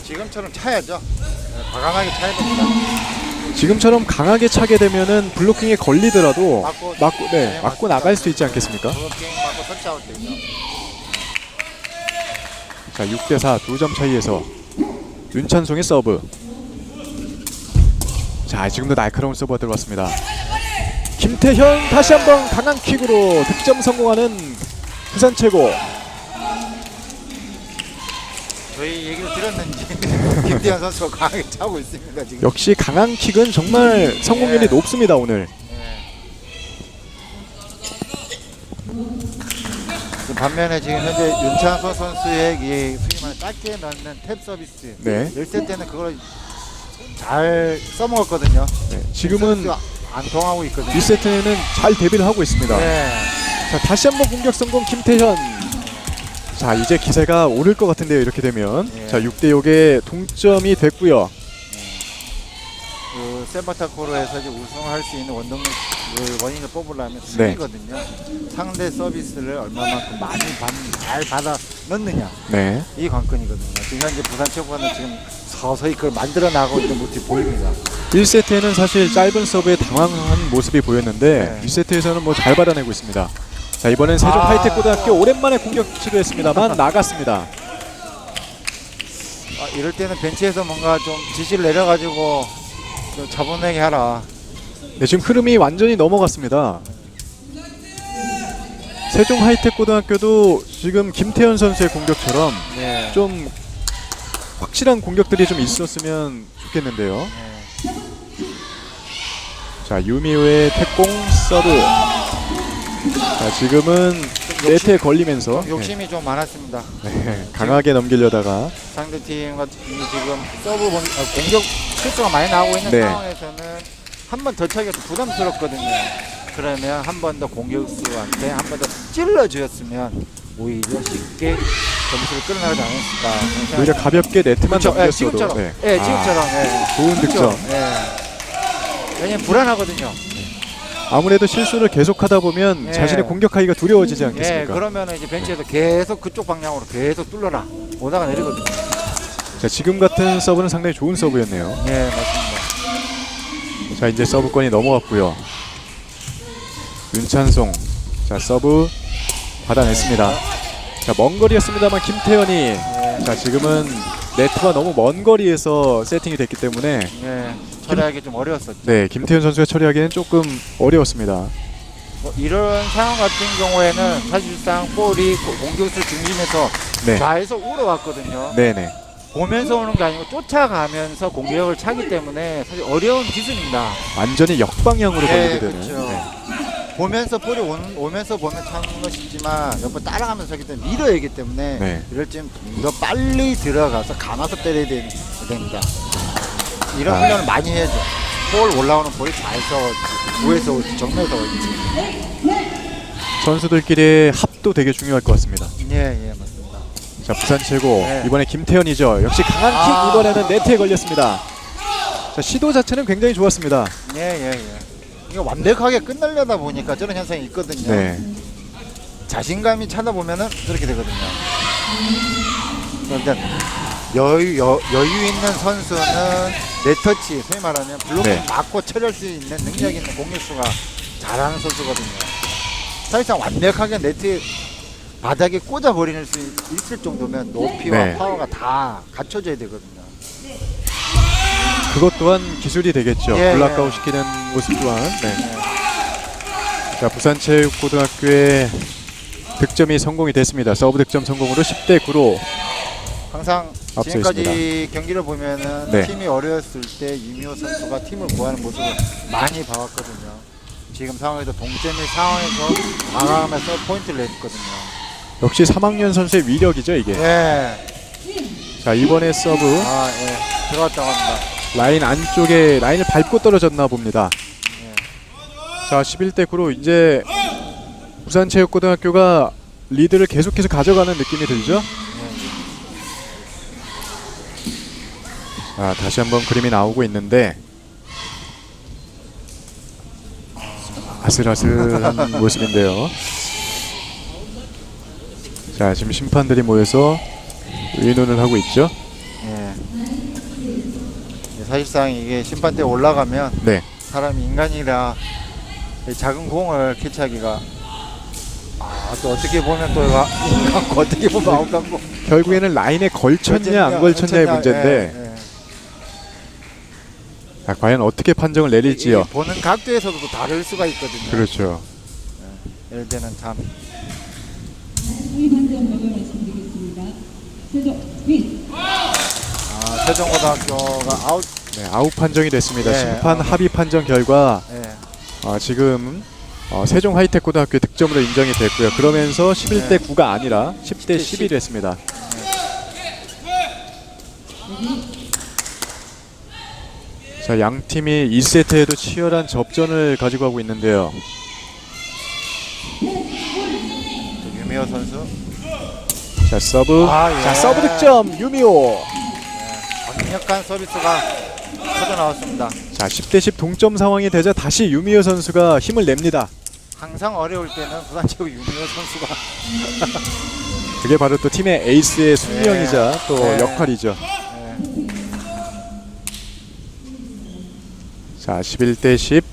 지금처럼 차야죠. 네, 과감하게 차야 됩니다. 지금처럼 강하게 차게 되면은 블로킹에 걸리더라도 맞고 맞고 나갈 수 있지 않겠습니까? 블로킹 맞고 터치아웃 되죠. 자 6대 4 2점 차이에서 윤찬송의 서브. 자 지금도 날카로운 서브가 들어왔습니다. 김태현 다시 한번 강한 킥으로 득점 성공하는 부산 최고. 저희 얘기를 들었는지 김태현 선수가 강하게 차고 있습니다. 지금. 역시 강한 킥은 정말 성공률이 네. 높습니다 오늘. 지금 반면에 지금 현재 윤찬서 선수의 이 소위 말해 짧게 넣는 탭 서비스. 네. 1세트는 그걸 잘 써먹었거든요. 네. 지금은 서비스가 안 통하고 있거든요. 1세트에는 잘 대비를 하고 있습니다. 네. 자 다시 한번 공격 성공 김태현. 자 이제 기세가 오를 것 같은데요 이렇게 되면. 네. 자 6대 6의 동점이 됐고요. 그 세바타코로에서 이제 우승할 수 있는 원인을 뽑으려면 네. 수비거든요. 상대 서비스를 얼마만큼 많이 잘 받아 넣느냐. 네. 이 관건이거든요. 지금 현재 부산체육관은 지금 서서히 그걸 만들어 나가고 있는 모습이 보입니다. 1세트에는 사실 짧은 서브에 당황한 모습이 보였는데 네. 2세트에서는 뭐 잘 받아내고 있습니다. 자 이번엔 세종 하이텍고등학교 오랜만에 공격 시도했습니다만 나갔습니다. 이럴 때는 벤치에서 뭔가 좀 지시를 내려가지고 좀 차분하게 하라. 네 지금 흐름이 완전히 넘어갔습니다. 세종 하이텍고등학교도 지금 김태현 선수의 공격처럼 네. 좀 확실한 공격들이 좀 있었으면 좋겠는데요. 네. 자 유미우의 태공 서브. 자 지금은 네트에 걸리면서 욕심이 좀 많았습니다. 네, 강하게 넘기려다가 상대팀 같은 지금 서브 공격 실수가 많이 나오고 있는 네. 상황에서는 한 번 더 차기가 좀 부담스럽거든요. 그러면 한 번 더 공격수한테 한 번 더 찔러주었으면 오히려 쉽게 점수를 끌어나가지 않았을까. 오히려 가볍게 네트만 그렇죠. 넘겼어도 지금처럼. 네. 지금처럼. 좋은 득점. 왜냐면 불안하거든요. 아무래도 실수를 계속하다 보면 네. 자신의 공격하기가 두려워지지 않겠습니까? 그러면 이제 벤치에서 계속 그쪽 방향으로 계속 뚫러라 오다가 내리거든요. 자 지금 같은 서브는 상당히 좋은 서브였네요. 네, 맞습니다. 자 이제 서브권이 넘어갔고요. 윤찬송 자 서브 받아냈습니다. 자 먼 거리였습니다만 김태현이 자 지금은 네트가 너무 먼 거리에서 세팅이 됐기 때문에 네, 처리하기 좀 어려웠었죠. 네 김태현 선수가 처리하기는 조금 어려웠습니다. 뭐 이런 상황 같은 경우에는 사실상 볼이 공격수 중심에서 네. 좌에서 우로 왔거든요. 네네. 보면서 오는 게 아니고 쫓아가면서 공격을 차기 때문에 사실 어려운 기술입니다. 완전히 역방향으로 걸리게 되는. 그렇죠. 네. 보면서 볼이 오면서 보면 차는 것이지만 옆으로 따라가면서 하기 때문에 밀어야 하기 때문에 네. 이럴 때는 더 빨리 들어가서 감아서 때려야 됩니다. 이런 훈련을 많이 해야죠. 볼 올라오는 볼이 좌에서 우에서 올지 정면에서 올지. 선수들끼리의 합도 되게 중요할 것 같습니다. 예, 맞습니다. 자, 부산 최고. 네. 이번에 김태현이죠. 역시 강한 킥 이번에는 네트에 걸렸습니다. 자, 시도 자체는 굉장히 좋았습니다. 예. 이거 완벽하게 끝내려다 보니까 저런 현상이 있거든요. 네. 자신감이 차다 보면은 저렇게 되거든요. 그런데 여유 있는 선수는 네터치, 소위 말하면 블록을 네. 맞고 처리할 수 있는 능력 있는 공격수가 잘하는 선수거든요. 사실상 완벽하게 네트 바닥에 꽂아 버릴 수 있을 정도면 높이와 네. 파워가 다 갖춰져야 되거든요. 그것 또한 기술이 되겠죠. 예, 블락아웃 시키는 모습 또한. 네. 자, 부산체육고등학교의 득점이 성공이 됐습니다. 서브 득점 성공으로 10대 9로 항상 앞서 지금까지 있습니다. 경기를 보면은 네. 팀이 어려웠을 때 유미호 선수가 팀을 구하는 모습을 많이 봐왔거든요. 지금 상황에서 동점의 상황에서 강함에서 포인트를 냈거든요. 역시 3학년 선수의 위력이죠, 이게. 예. 자, 이번에 서브 들어갔다고 합니다. 라인 안쪽에 라인을 밟고 떨어졌나 봅니다. 자, 11대 9로 이제 부산체육고등학교가 리드를 계속해서 가져가는 느낌이 들죠? 자, 다시 한번 그림이 나오고 있는데 아슬아슬한 모습인데요. 자, 지금 심판들이 모여서 의논을 하고 있죠? 예. 사실상 이게 심판대에 올라가면 네. 사람이 인간이라 이 작은 공을 캐치하기가 또 어떻게 보면 또 인 같고 어떻게 보면 아웃 같고 결국에는 라인에 걸쳤냐 안 걸쳤냐의 문제인데 예. 자, 과연 어떻게 판정을 내릴지요. 이 보는 각도에서도 또 다를 수가 있거든요. 그렇죠. 예를 들면 참 세종고등학교가 아웃. 네, 아웃 판정이 됐습니다. 네, 심판 합의 판정 결과 예. 지금 세종 하이텍고등학교의 득점으로 인정이 됐고요. 그러면서 11대 9가 아니라 10대 11이 됐습니다. 자, 양 팀이 2세트에도 치열한 접전을 가지고 하고 있는데요. 유미호 선수 자, 서브. 예. 자, 서브 득점 유미호. 강력한 서비스가 터져 나왔습니다. 자, 10대 10 동점 상황이 되자 다시 유미호 선수가 힘을 냅니다. 항상 어려울 때는 부산체육 유미호 선수가 그게 바로 또 팀의 에이스의 숙명이자 또 네. 역할이죠. 자, 11대 10.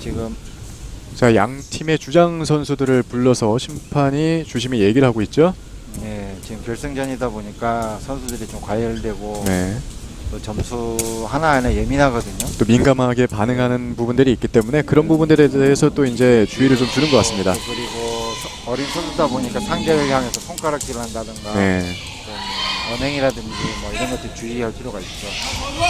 지금 자, 양 팀의 주장 선수들을 불러서 심판이 주심이 얘기를 하고 있죠. 지금 결승전이다 보니까 선수들이 좀 과열되고 네. 또 점수 하나하나 예민하거든요. 또 민감하게 반응하는 부분들이 있기 때문에 그런 부분들에 대해서 또 이제 주의를 좀 주는 것 같습니다. 그리고 어린 선수다 보니까 상대를 향해서 손가락질을 한다든가 네. 좀 언행이라든지 뭐 이런 것들 주의할 필요가 있죠.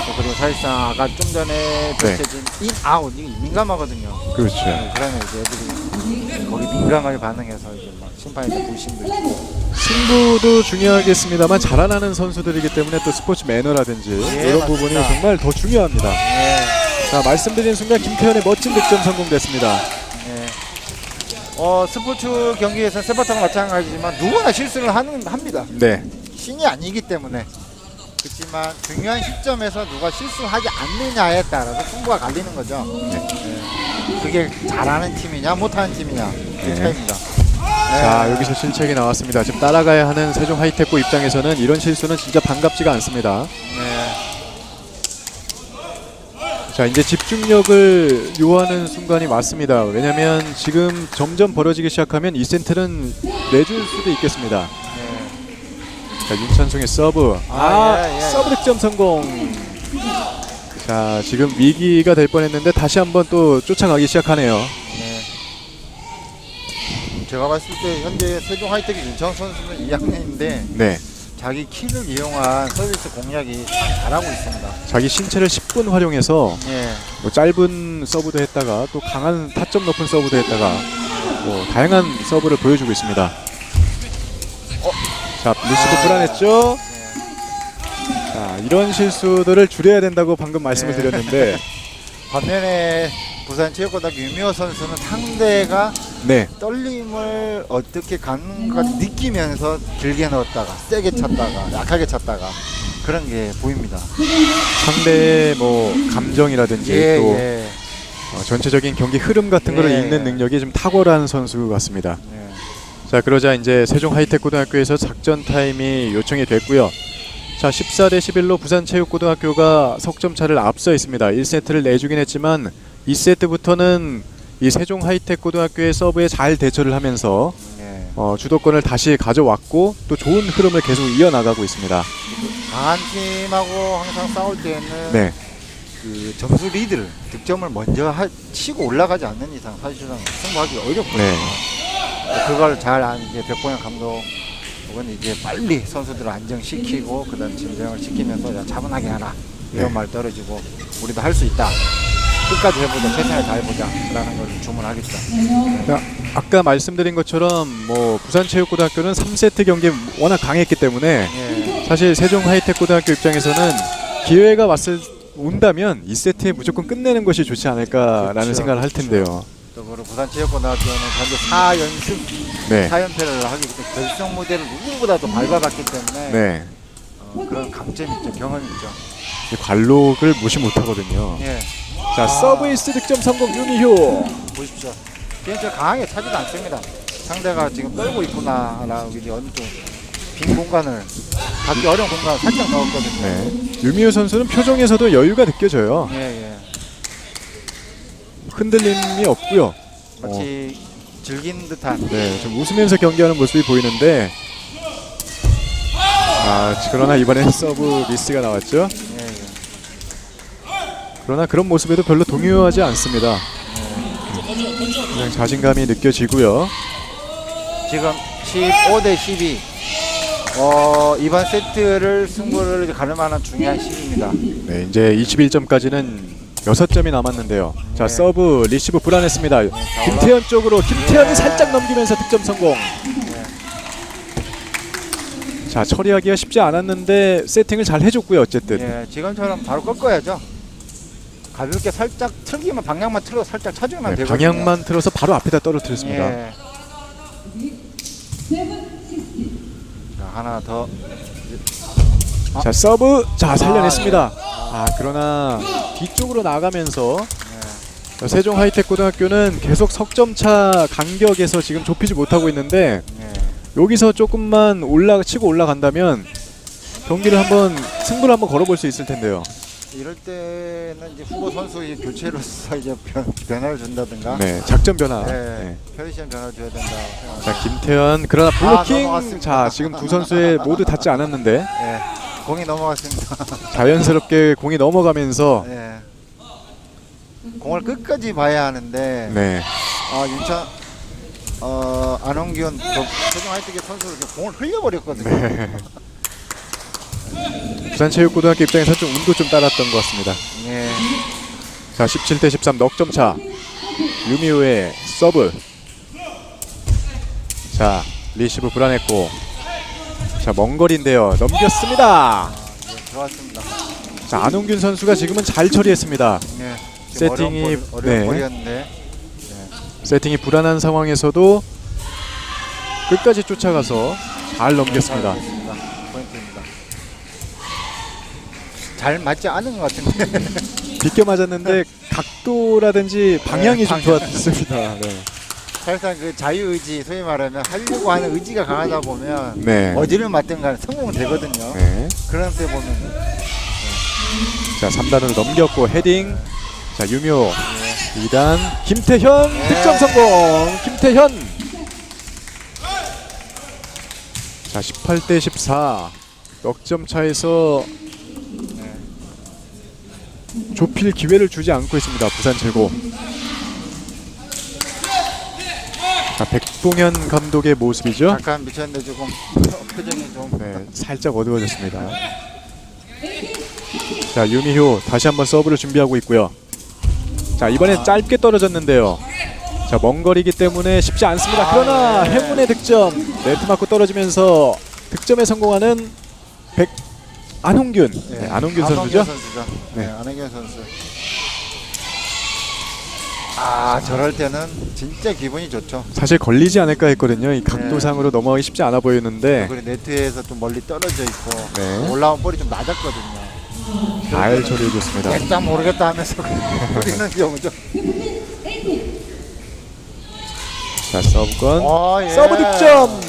또 그리고 사실상 아까 좀 전에 펼쳐진 인아웃 이게 민감하거든요. 그렇죠. 그러면 이제 애들이 거기 민감하게 반응해서 이제 막 심판에 대한 불신도 있고. 승부도 중요하겠습니다만 자라나는 선수들이기 때문에 또 스포츠 매너라든지 이런 맞습니다. 부분이 정말 더 중요합니다. 자, 말씀드린 순간 김태현의 멋진 득점 성공됐습니다. 스포츠 경기에서 세바타가 마찬가지지만 누구나 실수를 합니다. 네. 신이 아니기 때문에. 그렇지만 중요한 시점에서 누가 실수하지 않느냐에 따라서 승부가 갈리는 거죠. 그게 잘하는 팀이냐 못하는 팀이냐 그 차이입니다. 자, 여기서 실책이 나왔습니다. 지금 따라가야 하는 세종 하이텍고 입장에서는 이런 실수는 진짜 반갑지가 않습니다. 자, 이제 집중력을 요하는 순간이 왔습니다. 왜냐면 지금 점점 벌어지기 시작하면 2세트는 내줄 수도 있겠습니다. 자, 윤찬송의 서브. 서브 득점 성공. 자, 지금 위기가 될 뻔했는데 다시 한번 또 쫓아가기 시작하네요. 제가 봤을 때 현재 세종 하이텍의 윤창 선수는 2학년인데 네. 자기 키를 이용한 서비스 공략이 잘하고 있습니다. 자기 신체를 10분 활용해서 예. 뭐 짧은 서브도 했다가 또 강한 타점 높은 서브도 했다가 뭐 다양한 서브를 보여주고 있습니다. 자, 리시브 불안했죠? 자, 이런 실수들을 줄여야 된다고 방금 말씀을 드렸는데 반면에 부산체육고등학교 유미호 선수는 상대가 네. 떨림을 어떻게 가는가 느끼면서 길게 넣었다가 세게 찼다가 약하게 찼다가 그런 게 보입니다. 상대의 뭐 감정이라든지 또 예. 전체적인 경기 흐름 같은 거를 예. 읽는 능력이 좀 탁월한 선수 같습니다. 예. 자, 그러자 이제 세종 하이텍고등학교에서 작전 타임이 요청이 됐고요. 자, 14대 11로 부산체육고등학교가 석점차를 앞서 있습니다. 1세트를 내주긴 했지만 2세트부터는 이 세종 하이텍고등학교의 서브에 잘 대처를 하면서 예. 주도권을 다시 가져왔고 또 좋은 흐름을 계속 이어나가고 있습니다. 강한 팀하고 항상 싸울 때는 네. 그 점수 리드를 득점을 먼저 치고 올라가지 않는 이상 사실상 승부하기 어렵거든요. 네. 그걸 잘 아는 이제 백봉현 감독은 이제 빨리 선수들을 안정시키고 그다음 진정을 시키면서 야, 차분하게 하라 이런 네. 말 떨어지고 우리도 할 수 있다. 끝까지 해보자, 최선을 다해보자라는 걸 주문하겠죠. 자, 아까 말씀드린 것처럼 뭐 부산체육고등학교는 3세트 경기 워낙 강했기 때문에 예. 사실 세종 하이텍고등학교 입장에서는 기회가 온다면 2세트에 무조건 끝내는 것이 좋지 않을까라는 그렇죠, 생각을 할 텐데요. 또 그리고 부산체육고등학교는 현재 4연승, 네. 4연패를 하기 때문에 결승 무대를 누구보다도 밟아갔기 때문에 네. 그런 강점이 있죠, 경험이 있죠. 이 관록을 무시 못하거든요. 예. 자, 서브에이스 득점 성공 유미효. 보십시오. 개인적으로 강하게 차지도 않습니다. 상대가 지금 떨고 있구나라고 이제 어느 좀 빈 공간을 받기 어려운 공간을 살짝 넣었거든요. 네. 유미효 선수는 표정에서도 여유가 느껴져요. 예. 흔들림이 없고요. 마치 즐긴 듯한. 네, 좀 웃으면서 경기하는 모습이 보이는데 그러나 이번엔 서브 미스가 나왔죠. 예. 그러나 그런 모습에도 별로 동요하지 않습니다. 그냥 자신감이 느껴지고요. 지금 15대 12. 이번 세트를 승부를 이제 가를 만한 중요한 시기입니다. 네, 이제 21점까지는 6점이 남았는데요. 자, 네. 서브 리시브 불안했습니다. 김태현 쪽으로 김태현이 네. 살짝 넘기면서 득점 성공. 자, 처리하기가 쉽지 않았는데 세팅을 잘 해줬고요. 어쨌든. 예, 지금처럼 바로 꺾어야죠. 가볍게 살짝 틀기만 방향만 틀어 살짝 차주면 네, 되거든요. 방향만 틀어서 바로 앞에다 떨어뜨렸습니다. 예. 자, 하나 더. 자, 서브. 자, 살려냈습니다. 그러나 뒤쪽으로 나가면서 세종 하이텍고등학교는 계속 석점차 간격에서 지금 좁히지 못하고 있는데 여기서 조금만 치고 올라간다면 경기를 승부를 한번 걸어볼 수 있을 텐데요. 이럴 때는 이제 후보 선수의 교체로서 이제 변화를 준다든가. 네, 작전 변화. 네, 네. 포지션 변화를 줘야 된다고 생각합니다. 자, 김태현 그러나 블로킹. 넘어갔습니다. 자, 지금 두 선수의 모두 닿지 않았는데 예, 공이 넘어갔습니다. 자연스럽게 공이 넘어가면서 예. 공을 끝까지 봐야 하는데. 네. 윤찬, 안홍균, 세종 하이텍의 선수를 공을 흘려버렸거든요. 네. 부산체육고등학교 입장에서 좀 운도 좀 따랐던 것 같습니다. 예. 자, 17대 13 넉점 차. 유미우의 서브. 자, 리시브 불안했고. 자, 먼 거리인데요. 넘겼습니다. 예, 좋았습니다. 자, 안홍균 선수가 지금은 잘 처리했습니다. 예. 세팅이 어려운 볼이었는데. 세팅이 불안한 상황에서도 끝까지 쫓아가서 잘 넘겼습니다. 포인트입니다. 잘 맞지 않은 것 같은데. 비껴 맞았는데 각도라든지 방향이 좀 방향. 좋았습니다. 네. 사실상 그 자유의지, 소위 말하면 하려고 하는 의지가 강하다 보면 네. 어디를 맞든 간에 성공은 되거든요. 네. 그런 때 보면 자, 3단으로 넘겼고 헤딩. 자, 유묘 2단 김태현 득점 성공. 김태현. 자, 18대 14 넉점 차에서 좁힐 기회를 주지 않고 있습니다. 부산체고. 자, 백봉현 감독의 모습이죠. 약간 미쳤는데 조금 표정이 좀. 네, 살짝 어두워졌습니다. 자, 유미효 다시 한번 서브를 준비하고 있고요. 자, 이번엔 짧게 떨어졌는데요. 자, 먼 거리기 때문에 쉽지 않습니다. 그러나 네. 행운의 득점. 네트 맞고 떨어지면서 득점에 성공하는 안홍균. 네, 안홍균 선수죠. 네, 네. 안홍균 선수. 저럴 때는 진짜 기분이 좋죠. 사실 걸리지 않을까 했거든요. 이 각도상으로 넘어가기 쉽지 않아 보이는데 그리고 네트에서 좀 멀리 떨어져 있고 네. 올라온 볼이 좀 낮았거든요. 잘 처리해줬습니다. 일단 모르겠다 하면서 그리는 경우죠. 자, 서브권 예. 서브 득점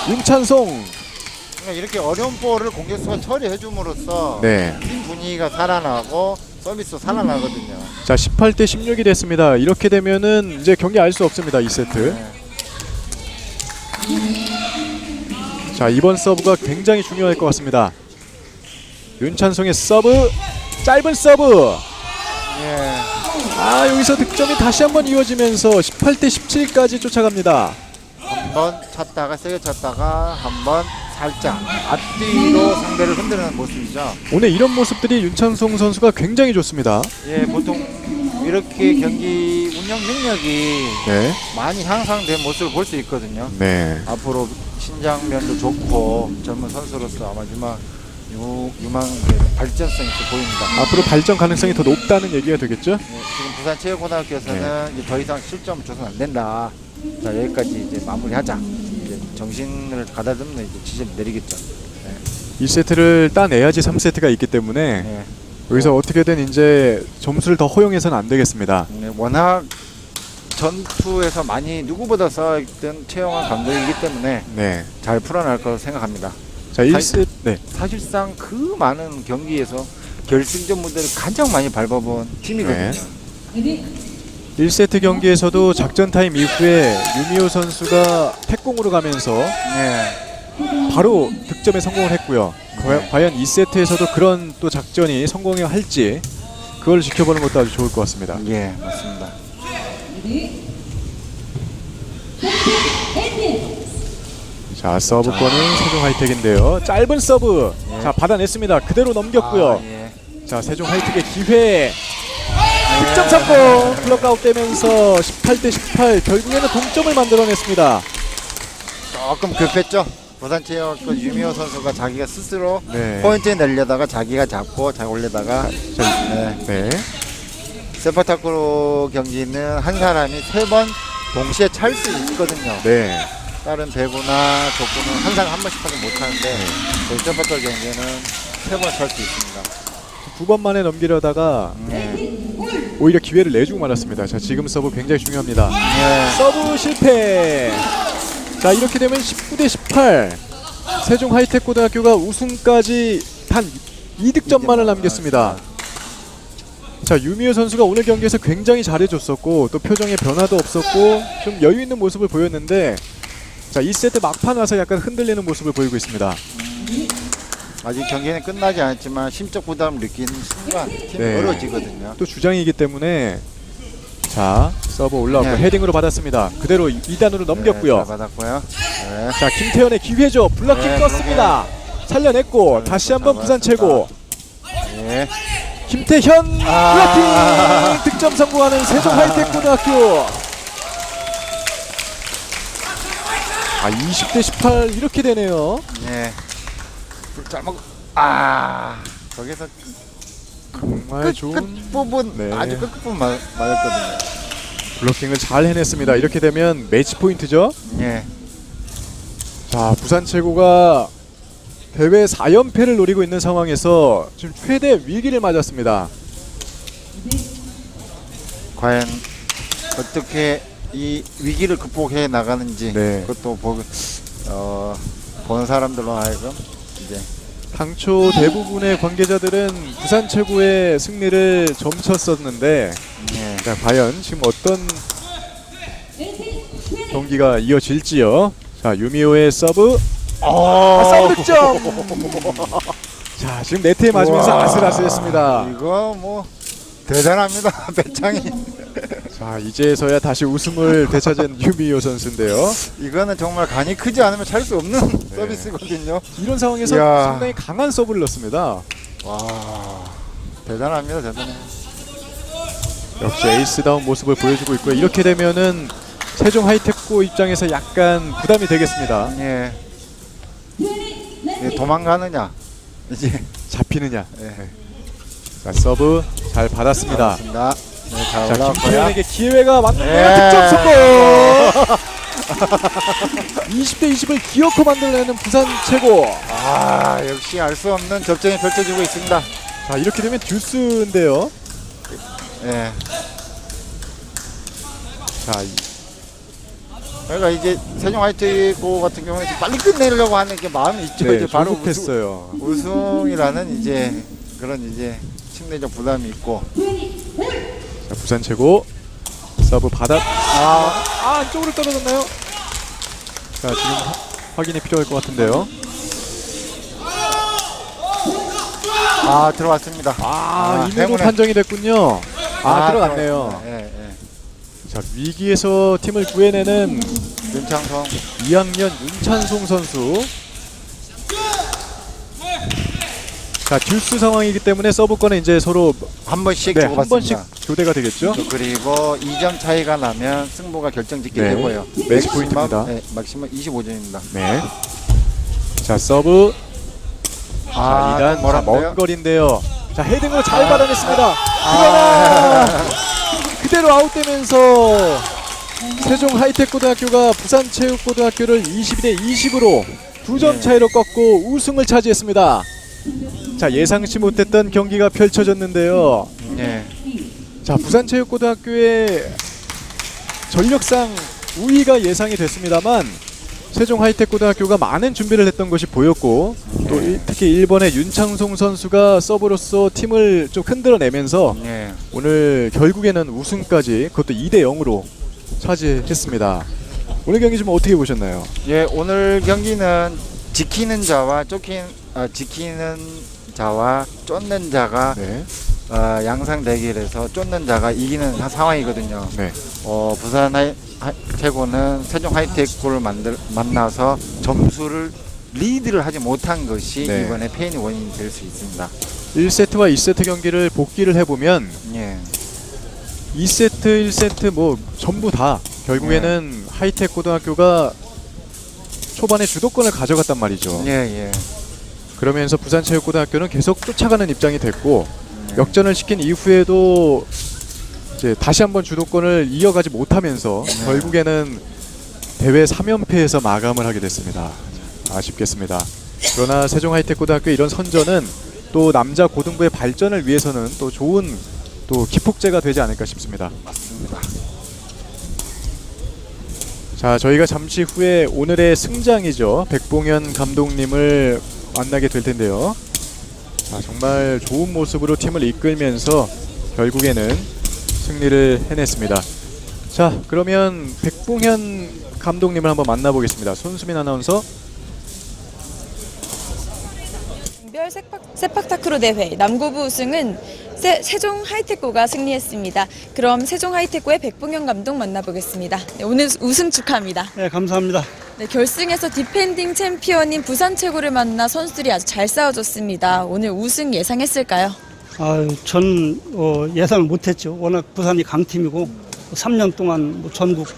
윤찬송. 그러니까 이렇게 어려운 볼을 공격수가 처리해 줌으로써 네. 팀 분위기가 살아나고 서비스도 살아나거든요. 자, 18대 16이 됐습니다. 이렇게 되면은 이제 경기 알 수 없습니다. 2세트. 자, 이번 서브가 굉장히 중요할 것 같습니다. 윤찬송의 서브, 짧은 서브. 예. 여기서 득점이 다시 한번 이어지면서 18대 17까지 쫓아갑니다. 한번 쳤다가 세게 쳤다가 한번 살짝 앞뒤로 상대를 흔드는 모습이죠. 오늘 이런 모습들이 윤찬송 선수가 굉장히 좋습니다. 예, 보통 이렇게 경기 운영 능력이 네. 많이 향상된 모습을 볼 수 있거든요. 네. 앞으로 신장면도 좋고 젊은 선수로서 아마 유망 발전성이 있어 보입니다. 앞으로 발전 가능성이 더 높다는 얘기가 되겠죠? 네, 지금 부산체육고등학교에서는 이제 더 이상 실점 줘서는 안 된다. 자, 여기까지 이제 마무리하자. 이제 정신을 가다듬는 이제 지점을 내리겠죠. 2세트를 따내야지 3세트가 있기 때문에 네. 여기서 어떻게든 이제 점수를 더 허용해서는 안 되겠습니다. 네, 워낙 전투에서 많이 누구보다 쌓였던 최영환 감독이기 때문에 네. 잘 풀어날 거라고 생각합니다. 자, 1세트 네. 사실상 그 많은 경기에서 결승전 무대를 가장 많이 밟아본 팀이거든요. 1세트 경기에서도 작전 타임 이후에 유미호 선수가 태공으로 가면서 네. 바로 득점에 성공을 했고요. 과연 2세트에서도 그런 또 작전이 성공할지 그걸 지켜보는 것도 아주 좋을 것 같습니다. 예, 맞습니다. 자, 서브권은 세종 하이텍인데요. 짧은 서브. 자, 받아냈습니다. 그대로 넘겼고요. 예. 자, 세종 하이텍의 기회. 득점 성공. 클럽 아웃되면서 18대 18 결국에는 동점을 만들어냈습니다. 조금 급했죠. 부산체육학교 유미호 선수가 자기가 스스로 네. 포인트 내려다가 자기가 잡고 잘 올려다가 네. 네. 세파타크로 경기는 한 사람이 3번 동시에 찰 수 있거든요. 네. 다른 배구나 족구는 항상 한 번씩 하지 못하는데 저희 세파타크 경기는 3번 찰 수 있습니다. 9번 만에 넘기려다가 오히려 기회를 내주고 말았습니다. 자, 지금 서브 굉장히 중요합니다. 네. 서브 실패. 자, 이렇게 되면 19대 18. 세종 하이텍 고등학교가 우승까지 단 2득점만을 남겼습니다. 자, 유미호 선수가 오늘 경기에서 굉장히 잘해줬었고 또 표정에 변화도 없었고 좀 여유 있는 모습을 보였는데 자, 2세트 막판 와서 약간 흔들리는 모습을 보이고 있습니다. 아직 경기는 끝나지 않았지만 심적 부담을 느끼는 순간 팀이 네. 어려워지거든요. 또 주장이기 때문에 자, 서브 올라왔고 네. 헤딩으로 받았습니다. 그대로 2단으로 넘겼고요. 네, 잘 받았고요. 네. 자, 김태현의 기회죠. 블락킹 네, 떴습니다. 살려냈고 네, 다시 한번 부산 최고. 네. 김태현 블락킹 득점 성공하는 세종 하이텍 고등학교. 20대 18 이렇게 되네요. 네. 잘 먹. 저기서 정말 좋은 끝 부분 네. 아주 끝 부분 맞았거든요. 블록킹을 잘 해냈습니다. 이렇게 되면 매치 포인트죠. 예. 자, 부산 최고가 대회 4연패를 노리고 있는 상황에서 지금 최대 위기를 맞았습니다. 과연 어떻게 이 위기를 극복해 나가는지 네. 그것도 보는 사람들로 하여금 이제 당초 대부분의 관계자들은 부산 최고의 승리를 점쳤었는데 예. 자, 과연 지금 어떤 경기가 이어질지요. 자, 유미호의 서브. 서브 득점. 자, 지금 네트에 맞으면서 우와. 아슬아슬했습니다. 이거 뭐 대단합니다. 배창이. 자, 이제서야 다시 우승을 되찾은 유미호 선수인데요. 이거는 정말 간이 크지 않으면 찰 수 없는 서비스거든요. 이런 상황에서 이야. 상당히 강한 서브를 넣습니다. 와, 대단합니다. 대단해. 역시 에이스다운 모습을 보여주고 있고요. 이렇게 되면은 세종 하이텍고 입장에서 약간 부담이 되겠습니다. 예. 도망가느냐 이제 잡히느냐. 예. 자, 서브 잘 받았습니다. 맞습니다. 네, 잘 자, 올라왔고요. 김태현에게 기회가 맞는 거예요. 네. 득점 성공. 20대 20을 기어코 만들어내는 부산 최고. 아, 역시 알 수 없는 접전이 펼쳐지고 있습니다. 자, 이렇게 되면 듀스인데요. 예. 자, 그러니까 이제 세종 화이트고 같은 경우는 이제 빨리 끝내려고 하는 게 마음이 있죠. 네, 이제 바로 조급했어요. 우승이라는 이제 그런 이제 심리적 부담이 있고. 자, 부산 최고 서브 받아. 안쪽으로 떨어졌나요? 자, 지금 확인이 필요할 것 같은데요. 들어왔습니다. 이민호 행운의- 판정이 됐군요. 들어갔네요. 들어왔습니다. 예, 예. 자, 위기에서 팀을 구해내는 윤창성. 2학년 윤찬송 선수. 자, 듀스 상황이기 때문에 서브권은 이제 서로 한 번씩 네, 한 번씩 주고받습니다. 교대가 되겠죠. 그리고 2점 차이가 나면 승부가 결정짓게 네. 되고요. 매치 포인트입니다. 네, 막시멈 25점입니다. 네. 자, 서브. 자, 2단. 자, 뭐라고요? 먼 거리인데요. 자, 헤딩으로 잘 받아냈습니다. 아. 그러나 그대로 아웃되면서 세종 하이텍고등학교가 부산체육고등학교를 22대 20으로 2점 네. 차이로 꺾고 우승을 차지했습니다. 자, 예상치 못했던 경기가 펼쳐졌는데요. 네. 자, 부산체육고등학교의 전력상 우위가 예상이 됐습니다만 세종 하이텍고등학교가 많은 준비를 했던 것이 보였고 또 특히 일본의 윤창송 선수가 서브로서 팀을 좀 흔들어내면서 네. 오늘 결국에는 우승까지 그것도 2대 0으로 차지했습니다. 오늘 경기 좀 어떻게 보셨나요? 예, 오늘 경기는 지키는 자와 쫓는 자가 네. 양상 대결에서 쫓는 자가 이기는 상황이거든요. 네. 부산 최고는 세종 하이텍고를 만나서 점수를 리드를 하지 못한 것이 네. 이번에 패인의 원인이 될 수 있습니다. 1세트와 2세트 경기를 복기를 해보면 예. 2세트, 1세트 뭐 전부 다 결국에는 하이텍 고등학교가 초반에 주도권을 가져갔단 말이죠. 예, 예. 그러면서 부산체육고등학교는 계속 쫓아가는 입장이 됐고 네. 역전을 시킨 이후에도 이제 다시 한번 주도권을 이어가지 못하면서 결국에는 대회 3연패에서 마감을 하게 됐습니다. 아쉽겠습니다. 그러나 세종 하이텍 고등학교 이런 선전은 또 남자 고등부의 발전을 위해서는 또 좋은 또 기폭제가 되지 않을까 싶습니다. 맞습니다. 자, 저희가 잠시 후에 오늘의 승장이죠. 백봉현 감독님을 만나게 될 텐데요. 자, 정말 좋은 모습으로 팀을 이끌면서 결국에는 승리를 해냈습니다. 자, 그러면 백봉현 감독님을 한번 만나보겠습니다. 손수민 아나운서. 별 세팍타크로 대회 남고부 우승은 세종 하이텍고가 승리했습니다. 그럼 세종 하이텍고의 백봉현 감독 만나보겠습니다. 네, 오늘 우승 축하합니다. 네, 감사합니다. 네, 결승에서 디펜딩 챔피언인 부산 최고를 만나 선수들이 아주 잘 싸워줬습니다. 오늘 우승 예상했을까요? 전 예상을 못했죠. 워낙 부산이 강팀이고 3년 동안 전국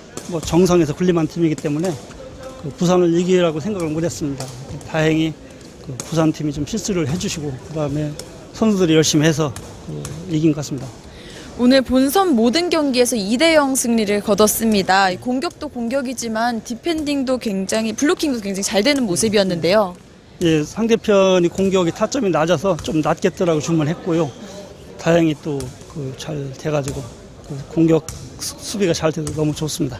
정상에서 군림한 팀이기 때문에 부산을 이기라고 생각을 못했습니다. 다행히 부산 팀이 좀 실수를 해주시고 그다음에 선수들이 열심히 해서 이긴 것 같습니다. 오늘 본선 모든 경기에서 2대0 승리를 거뒀습니다. 공격도 공격이지만 디펜딩도 블로킹도 굉장히 잘 되는 모습이었는데요. 예, 상대편이 공격이 타점이 낮아서 좀 낮겠더라고 주문했고요. 다행히 또 잘 돼가지고 공격 수비가 잘 돼서 너무 좋습니다.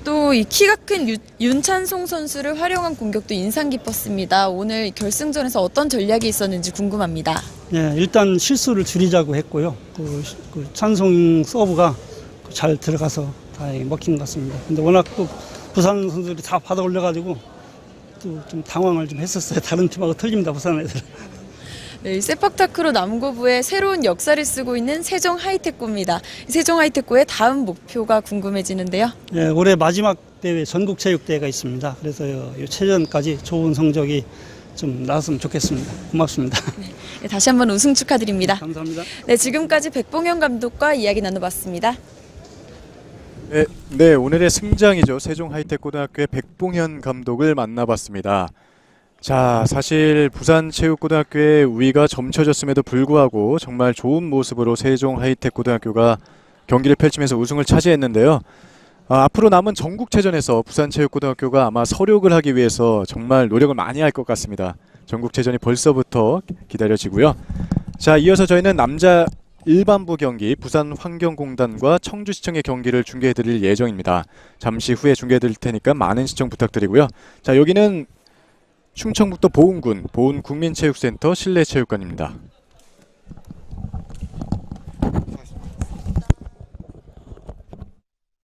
또 이 키가 큰 윤찬송 선수를 활용한 공격도 인상 깊었습니다. 오늘 결승전에서 어떤 전략이 있었는지 궁금합니다. 예, 일단 실수를 줄이자고 했고요. 찬송 서브가 잘 들어가서 다행히 먹힌 것 같습니다. 근데 워낙 또 부산 선수들이 다 받아 올려가지고 또 좀 당황을 좀 했었어요. 다른 팀하고 틀립니다, 부산 애들. 네, 세팍타크로 남고부의 새로운 역사를 쓰고 있는 세종 하이텍고입니다. 세종 하이텍고의 다음 목표가 궁금해지는데요. 예, 올해 마지막 대회 전국체육대회가 있습니다. 그래서 이 최전까지 좋은 성적이 좀 나왔으면 좋겠습니다. 고맙습니다. 네, 다시 한번 우승 축하드립니다. 감사합니다. 네, 지금까지 백봉현 감독과 이야기 나눠봤습니다. 네, 오늘의 승장이죠. 세종 하이텍 고등학교의 백봉현 감독을 만나봤습니다. 자, 사실 부산체육고등학교의 우위가 점쳐졌음에도 불구하고 정말 좋은 모습으로 세종 하이텍 고등학교가 경기를 펼치면서 우승을 차지했는데요. 앞으로 남은 전국체전에서 부산체육고등학교가 아마 서력을 하기 위해서 정말 노력을 많이 할 것 같습니다. 전국체전이 벌써부터 기다려지고요. 자, 이어서 저희는 남자 일반부 경기 부산환경공단과 청주시청의 경기를 중계해드릴 예정입니다. 잠시 후에 중계해드릴 테니까 많은 시청 부탁드리고요. 자, 여기는 충청북도 보은군 보은국민체육센터 실내체육관입니다.